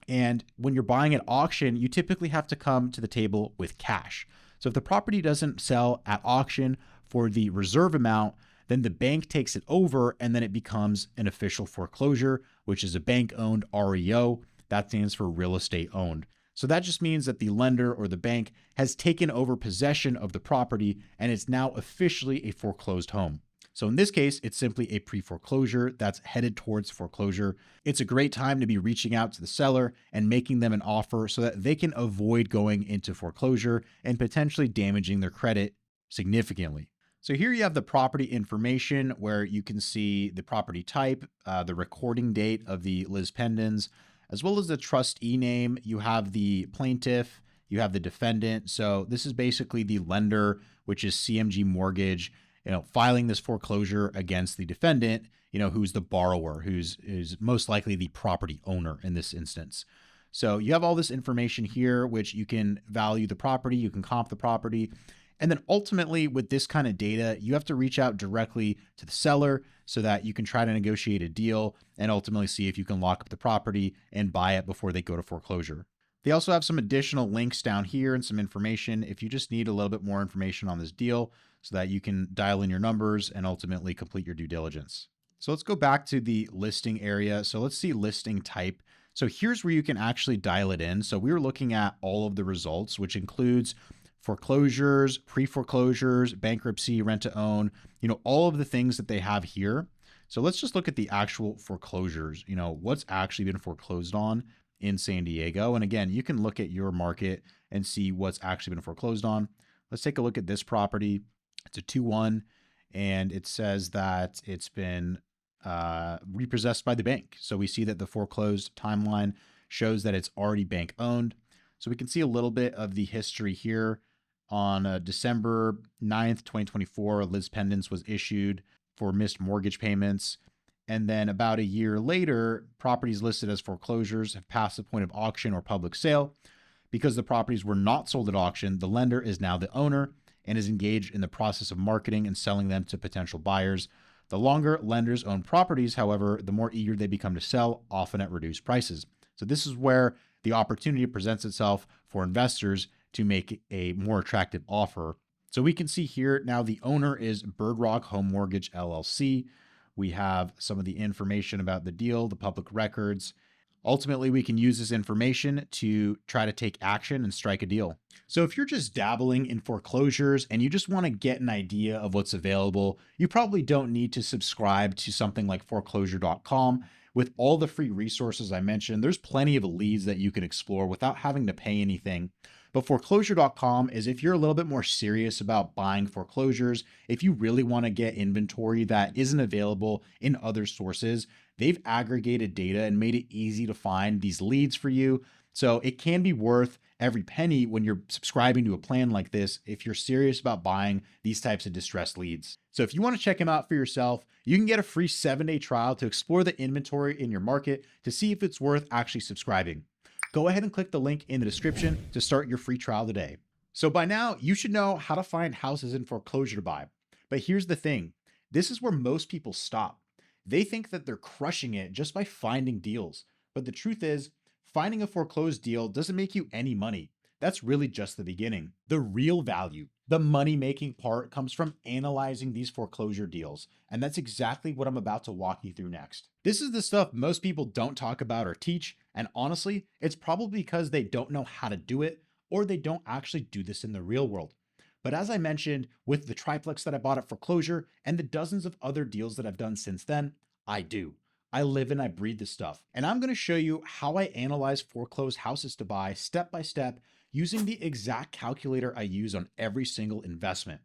And when you're buying at auction, you typically have to come to the table with cash. So if the property doesn't sell at auction for the reserve amount, then the bank takes it over and then it becomes an official foreclosure, which is a bank-owned REO. That stands for real estate owned. So that just means that the lender or the bank has taken over possession of the property and it's now officially a foreclosed home. So in this case, it's simply a pre-foreclosure that's headed towards foreclosure. It's a great time to be reaching out to the seller and making them an offer so that they can avoid going into foreclosure and potentially damaging their credit significantly. So here you have the property information where you can see the property type, the recording date of the lis pendens, as well as the trustee name. You have the plaintiff, you have the defendant. So this is basically the lender, which is CMG Mortgage, filing this foreclosure against the defendant, who's the borrower, who's most likely the property owner in this instance. So you have all this information here, which you can value the property, you can comp the property. And then ultimately with this kind of data, you have to reach out directly to the seller so that you can try to negotiate a deal and ultimately see if you can lock up the property and buy it before they go to foreclosure. They also have some additional links down here and some information if you just need a little bit more information on this deal so that you can dial in your numbers and ultimately complete your due diligence. So let's go back to the listing area. So let's see listing type. So here's where you can actually dial it in. So we were looking at all of the results, which includes foreclosures, pre-foreclosures, bankruptcy, rent to own, all of the things that they have here. So let's just look at the actual foreclosures, what's actually been foreclosed on in San Diego. And again, you can look at your market and see what's actually been foreclosed on. Let's take a look at this property. It's a 2-1, and it says that it's been repossessed by the bank. So we see that the foreclosed timeline shows that it's already bank owned. So we can see a little bit of the history here. On December 9th, 2024, Liz Pendants was issued for missed mortgage payments. And then about a year later, properties listed as foreclosures have passed the point of auction or public sale. Because the properties were not sold at auction, the lender is now the owner and is engaged in the process of marketing and selling them to potential buyers. The longer lenders own properties, however, the more eager they become to sell, often at reduced prices. So this is where the opportunity presents itself for investors to make a more attractive offer. So we can see here now the owner is Bird Rock Home Mortgage LLC. We have some of the information about the deal, the public records. Ultimately, we can use this information to try to take action and strike a deal. So if you're just dabbling in foreclosures and you just want to get an idea of what's available, you probably don't need to subscribe to something like foreclosure.com. With all the free resources I mentioned, there's plenty of leads that you can explore without having to pay anything. But foreclosure.com is if you're a little bit more serious about buying foreclosures, if you really want to get inventory that isn't available in other sources, they've aggregated data and made it easy to find these leads for you. So it can be worth every penny when you're subscribing to a plan like this if you're serious about buying these types of distressed leads. So if you want to check them out for yourself, you can get a free 7-day trial to explore the inventory in your market to see if it's worth actually subscribing. Go ahead and click the link in the description to start your free trial today. So by now, you should know how to find houses in foreclosure to buy. But here's the thing. This is where most people stop. They think that they're crushing it just by finding deals. But the truth is, finding a foreclosed deal doesn't make you any money. That's really just the beginning. The real value, the money-making part, comes from analyzing these foreclosure deals. And that's exactly what I'm about to walk you through next. This is the stuff most people don't talk about or teach. And honestly, it's probably because they don't know how to do it, or they don't actually do this in the real world. But as I mentioned, with the triplex that I bought at foreclosure and the dozens of other deals that I've done since then, I do. I live and I breathe this stuff. And I'm going to show you how I analyze foreclosed houses to buy step by step using the exact calculator I use on every single investment.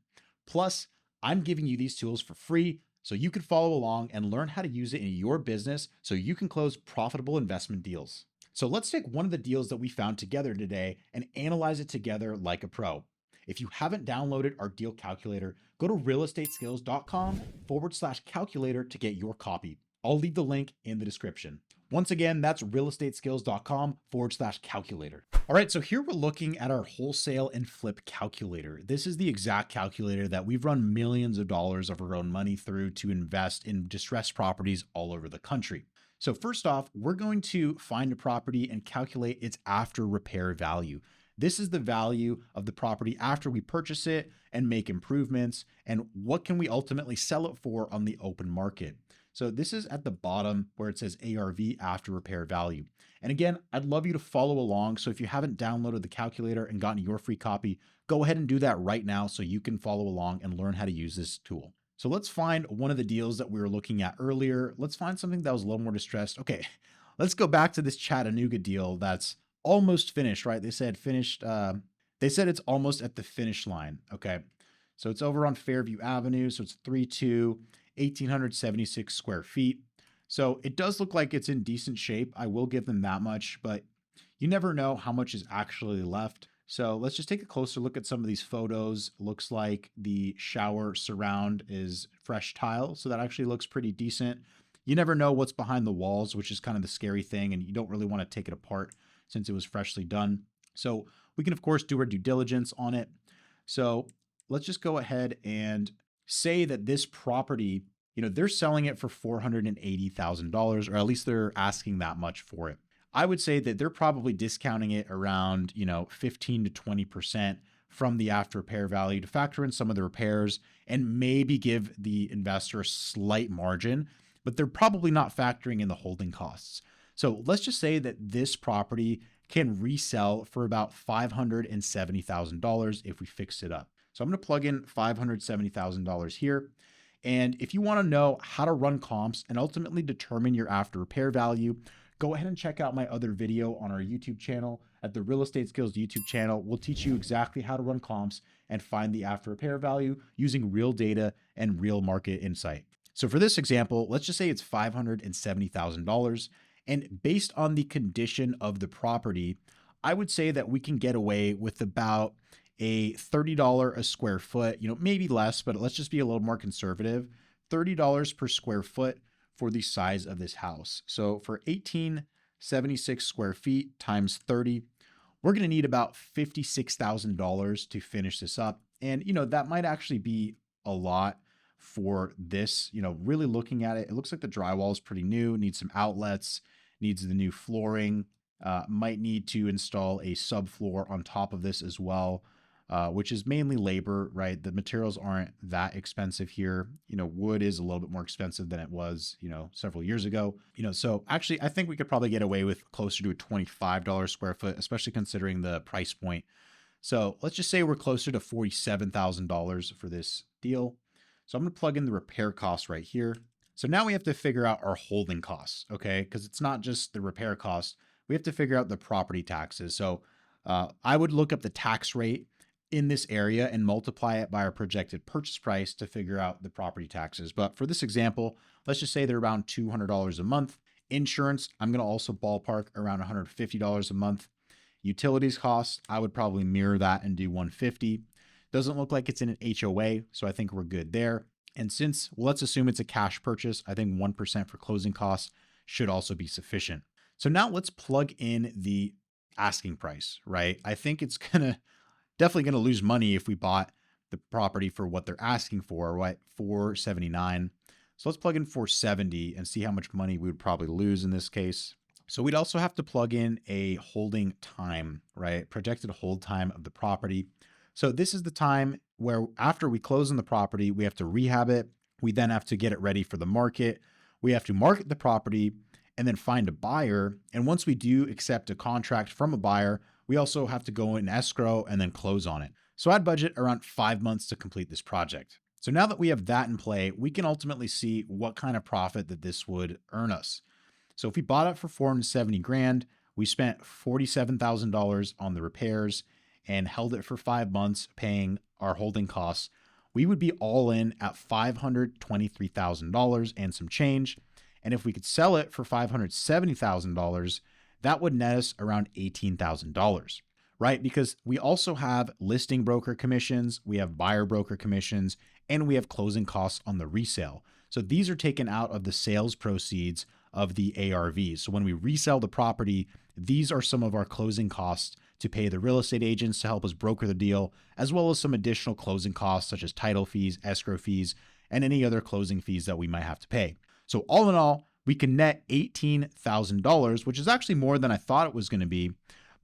Plus, I'm giving you these tools for free so you can follow along and learn how to use it in your business so you can close profitable investment deals. So let's take one of the deals that we found together today and analyze it together like a pro. If you haven't downloaded our deal calculator, go to realestateskills.com/calculator to get your copy. I'll leave the link in the description. Once again, that's realestateskills.com/calculator. All right, so here we're looking at our wholesale and flip calculator. This is the exact calculator that we've run millions of dollars of our own money through to invest in distressed properties all over the country. So first off, we're going to find a property and calculate its after repair value. This is the value of the property after we purchase it and make improvements, and what can we ultimately sell it for on the open market. So this is at the bottom where it says ARV, after repair value. And again, I'd love you to follow along. So if you haven't downloaded the calculator and gotten your free copy, go ahead and do that right now so you can follow along and learn how to use this tool. So let's find one of the deals that we were looking at earlier. Let's find something that was a little more distressed. Okay, let's go back to this Chattanooga deal that's almost finished, right? They said finished. They said it's almost at the finish line. Okay, so it's over on Fairview Avenue. So it's 1,876 square feet. So it does look like it's in decent shape. I will give them that much, but you never know how much is actually left. So let's just take a closer look at some of these photos. Looks like the shower surround is fresh tile. So that actually looks pretty decent. You never know what's behind the walls, which is kind of the scary thing. And you don't really want to take it apart since it was freshly done. So we can of course do our due diligence on it. So let's just go ahead and say that this property, they're selling it for $480,000, or at least they're asking that much for it. I would say that they're probably discounting it around, 15 to 20% from the after repair value to factor in some of the repairs and maybe give the investor a slight margin, but they're probably not factoring in the holding costs. So let's just say that this property can resell for about $570,000 if we fix it up. So I'm going to plug in $570,000 here. And if you want to know how to run comps and ultimately determine your after repair value, go ahead and check out my other video on our YouTube channel at the Real Estate Skills YouTube channel. We'll teach you exactly how to run comps and find the after repair value using real data and real market insight. So for this example, let's just say it's $570,000. And based on the condition of the property, I would say that we can get away with about a $30 a square foot, maybe less, but let's just be a little more conservative, $30 per square foot for the size of this house. So for 1876 square feet times 30, we're going to need about $56,000 to finish this up. And, that might actually be a lot for this, really looking at it, it looks like the drywall is pretty new, needs some outlets, needs the new flooring, might need to install a subfloor on top of this as well, which is mainly labor, right? The materials aren't that expensive here. Wood is a little bit more expensive than it was, several years ago. So actually, I think we could probably get away with closer to a $25 square foot, especially considering the price point. So let's just say we're closer to $47,000 for this deal. So I'm going to plug in the repair costs right here. So now we have to figure out our holding costs, okay? Because it's not just the repair cost. We have to figure out the property taxes. So I would look up the tax rate in this area and multiply it by our projected purchase price to figure out the property taxes. But for this example, let's just say they're around $200 a month. Insurance, I'm going to also ballpark around $150 a month. Utilities costs, I would probably mirror that and do $150. Doesn't look like it's in an HOA, so I think we're good there. And since, let's assume it's a cash purchase, I think 1% for closing costs should also be sufficient. So now let's plug in the asking price, right? I think it's definitely gonna lose money if we bought the property for what they're asking for, right? $479. So let's plug in 470 and see how much money we would probably lose in this case. So we'd also have to plug in a holding time, right? Projected hold time of the property. So this is the time where after we close on the property, we have to rehab it. We then have to get it ready for the market. We have to market the property and then find a buyer. And once we do accept a contract from a buyer, we also have to go in escrow and then close on it. So I'd budget around 5 months to complete this project. So now that we have that in play, we can ultimately see what kind of profit that this would earn us. So if we bought it for 470 grand, we spent $47,000 on the repairs and held it for 5 months, paying our holding costs, we would be all in at $523,000 and some change. And if we could sell it for $570,000, that would net us around $18,000, right? Because we also have listing broker commissions, we have buyer broker commissions, and we have closing costs on the resale. So these are taken out of the sales proceeds of the ARVs. So when we resell the property, these are some of our closing costs to pay the real estate agents to help us broker the deal, as well as some additional closing costs such as title fees, escrow fees, and any other closing fees that we might have to pay. So all in all, we can net $18,000, which is actually more than I thought it was going to be.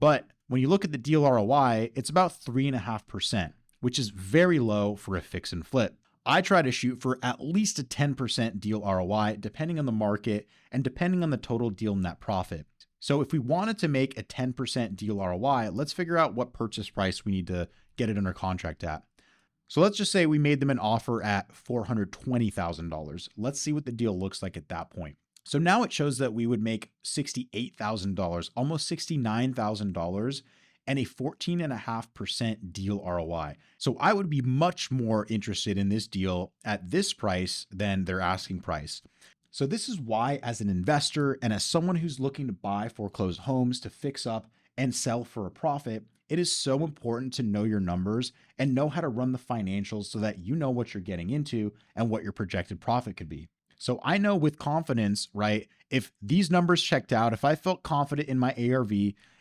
But when you look at the deal ROI, it's about 3.5%, which is very low for a fix and flip. I try to shoot for at least a 10% deal ROI, depending on the market and depending on the total deal net profit. So if we wanted to make a 10% deal ROI, let's figure out what purchase price we need to get it under contract at. So let's just say we made them an offer at $420,000. Let's see what the deal looks like at that point. So now it shows that we would make $68,000, almost $69,000, and a 14.5% deal ROI. So I would be much more interested in this deal at this price than their asking price. So this is why, as an investor and as someone who's looking to buy foreclosed homes to fix up and sell for a profit, it is so important to know your numbers and know how to run the financials so that you know what you're getting into and what your projected profit could be. So I know with confidence, right, if these numbers checked out, if I felt confident in my ARV,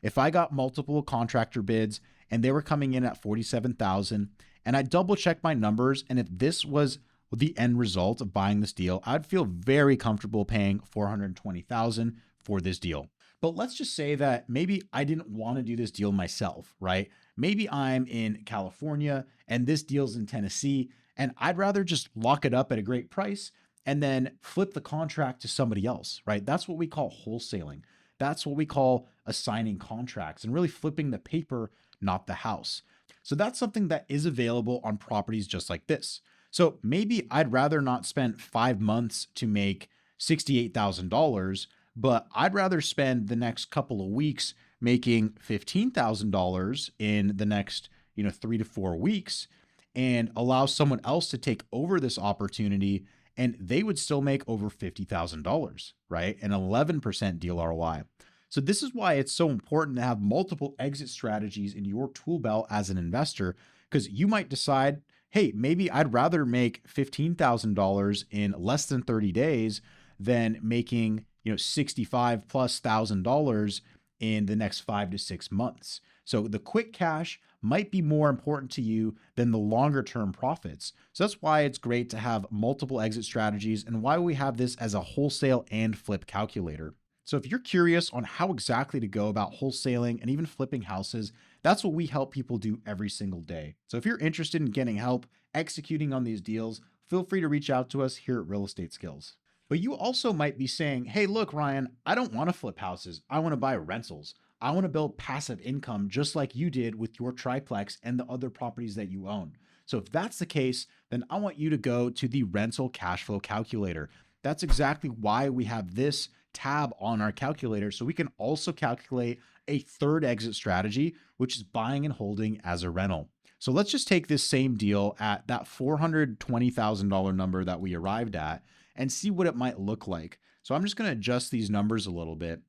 if I got multiple contractor bids and they were coming in at 47,000 and I double checked my numbers, and if this was the end result of buying this deal, I'd feel very comfortable paying 420,000 for this deal. But let's just say that maybe I didn't want to do this deal myself, right? Maybe I'm in California and this deal's in Tennessee, and I'd rather just lock it up at a great price and then flip the contract to somebody else, right? That's what we call wholesaling. That's what we call assigning contracts and really flipping the paper, not the house. So that's something that is available on properties just like this. So maybe I'd rather not spend 5 months to make $68,000, but I'd rather spend the next couple of weeks making $15,000 in the next, 3 to 4 weeks, and allow someone else to take over this opportunity, and they would still make over $50,000, right? An 11% deal ROI. So this is why it's so important to have multiple exit strategies in your tool belt as an investor, because you might decide, hey, maybe I'd rather make $15,000 in less than 30 days than making, 65 plus $1,000 in the next 5 to 6 months. So the quick cash might be more important to you than the longer term profits. So that's why it's great to have multiple exit strategies and why we have this as a wholesale and flip calculator. So if you're curious on how exactly to go about wholesaling and even flipping houses, that's what we help people do every single day. So if you're interested in getting help executing on these deals, feel free to reach out to us here at Real Estate Skills. But you also might be saying, hey, look, Ryan, I don't want to flip houses. I want to buy rentals. I want to build passive income just like you did with your triplex and the other properties that you own. So if that's the case, then I want you to go to the rental cash flow calculator. That's exactly why we have this tab on our calculator. So we can also calculate a third exit strategy, which is buying and holding as a rental. So let's just take this same deal at that $420,000 number that we arrived at and see what it might look like. So I'm just going to adjust these numbers a little bit.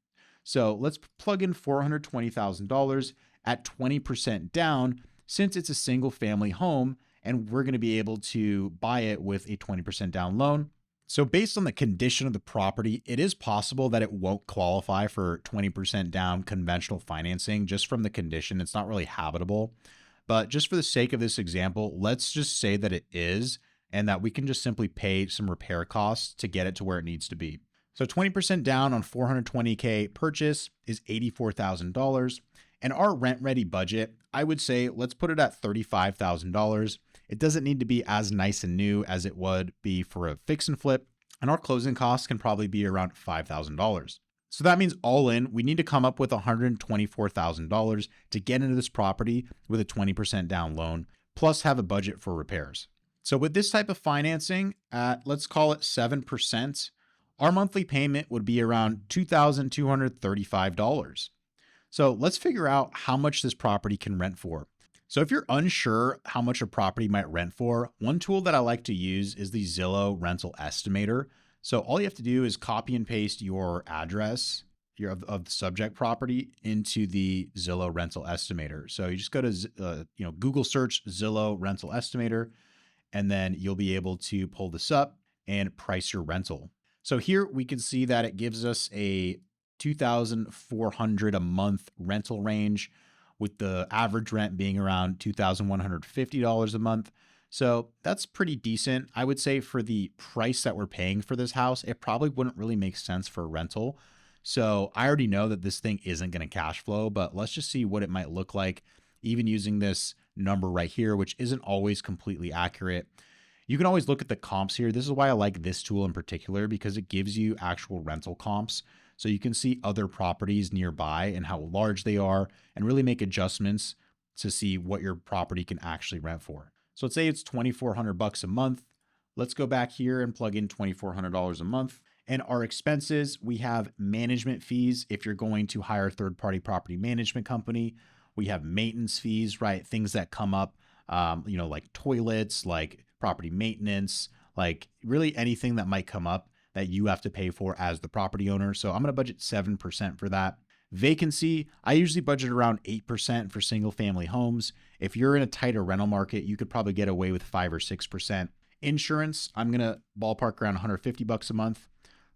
So let's plug in $420,000 at 20% down, since it's a single family home and we're going to be able to buy it with a 20% down loan. So based on the condition of the property, it is possible that it won't qualify for 20% down conventional financing just from the condition. It's not really habitable. But just for the sake of this example, let's just say that it is, and that we can just simply pay some repair costs to get it to where it needs to be. So 20% down on $420K purchase is $84,000. And our rent ready budget, I would say, let's put it at $35,000. It doesn't need to be as nice and new as it would be for a fix and flip. And our closing costs can probably be around $5,000. So that means all in, we need to come up with $124,000 to get into this property with a 20% down loan, plus have a budget for repairs. So with this type of financing at, let's call it 7%, our monthly payment would be around $2,235. So let's figure out how much this property can rent for. So if you're unsure how much a property might rent for, one tool that I like to use is the Zillow rental estimator. So all you have to do is copy and paste your address of the subject property into the Zillow rental estimator. So you just go to Google search Zillow rental estimator, and then you'll be able to pull this up and price your rental. So here we can see that it gives us a $2,400 a month rental range, with the average rent being around $2,150 a month. So that's pretty decent. I would say for the price that we're paying for this house, it probably wouldn't really make sense for a rental. So I already know that this thing isn't going to cash flow, but let's just see what it might look like, even using this number right here, which isn't always completely accurate. You can always look at the comps here. This is why I like this tool in particular, because it gives you actual rental comps. So you can see other properties nearby and how large they are, and really make adjustments to see what your property can actually rent for. So let's say it's $2,400 a month. Let's go back here and plug in $2,400 a month. And our expenses, we have management fees if you're going to hire a third-party property management company. We have maintenance fees, right? Things that come up, like toilets, like property maintenance, like really anything that might come up that you have to pay for as the property owner. So I'm going to budget 7% for that. Vacancy, I usually budget around 8% for single family homes. If you're in a tighter rental market, you could probably get away with 5 or 6%. Insurance, I'm going to ballpark around $150 a month.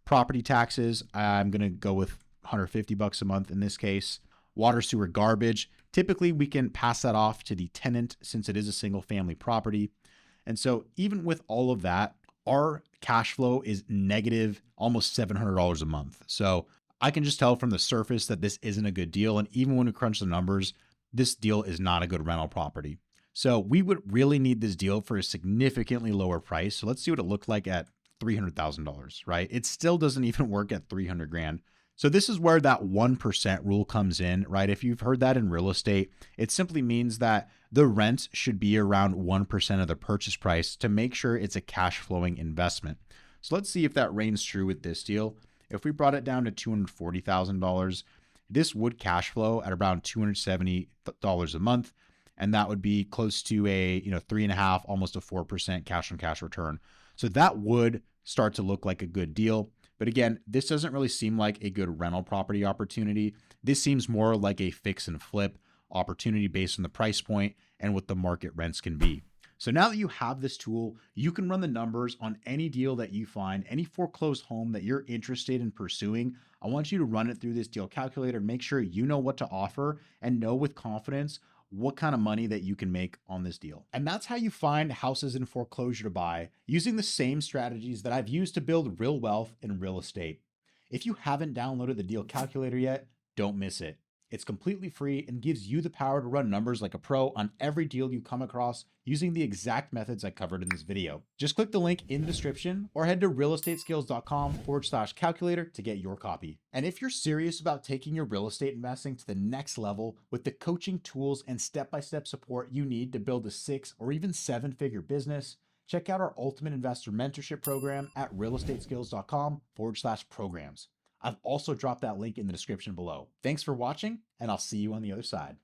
Property taxes, I'm going to go with $150 a month in this case. Water, sewer, garbage, typically we can pass that off to the tenant since it is a single family property. And so even with all of that, our cash flow is negative almost $700 a month. So I can just tell from the surface that this isn't a good deal. And even when we crunch the numbers, this deal is not a good rental property. So we would really need this deal for a significantly lower price. So let's see what it looked like at $300,000, right? It still doesn't even work at 300 grand. So this is where that 1% rule comes in, right? If you've heard that in real estate, it simply means that the rent should be around 1% of the purchase price to make sure it's a cash flowing investment. So let's see if that reigns true with this deal. If we brought it down to $240,000, this would cash flow at around $270 a month. And that would be close to a 3.5, almost a 4% cash on cash return. So that would start to look like a good deal. But again, this doesn't really seem like a good rental property opportunity. This seems more like a fix and flip opportunity based on the price point and what the market rents can be. So now that you have this tool, you can run the numbers on any deal that you find, any foreclosed home that you're interested in pursuing. I want you to run it through this deal calculator and make sure you know what to offer and know with confidence what kind of money that you can make on this deal. And that's how you find houses in foreclosure to buy using the same strategies that I've used to build real wealth in real estate. If you haven't downloaded the deal calculator yet, don't miss it. It's completely free and gives you the power to run numbers like a pro on every deal you come across using the exact methods I covered in this video. Just click the link in the description or head to realestateskills.com/calculator to get your copy. And if you're serious about taking your real estate investing to the next level with the coaching tools and step-by-step support you need to build a 6 or even 7-figure business, check out our Ultimate Investor Mentorship Program at realestateskills.com/programs. I've also dropped that link in the description below. Thanks for watching, and I'll see you on the other side.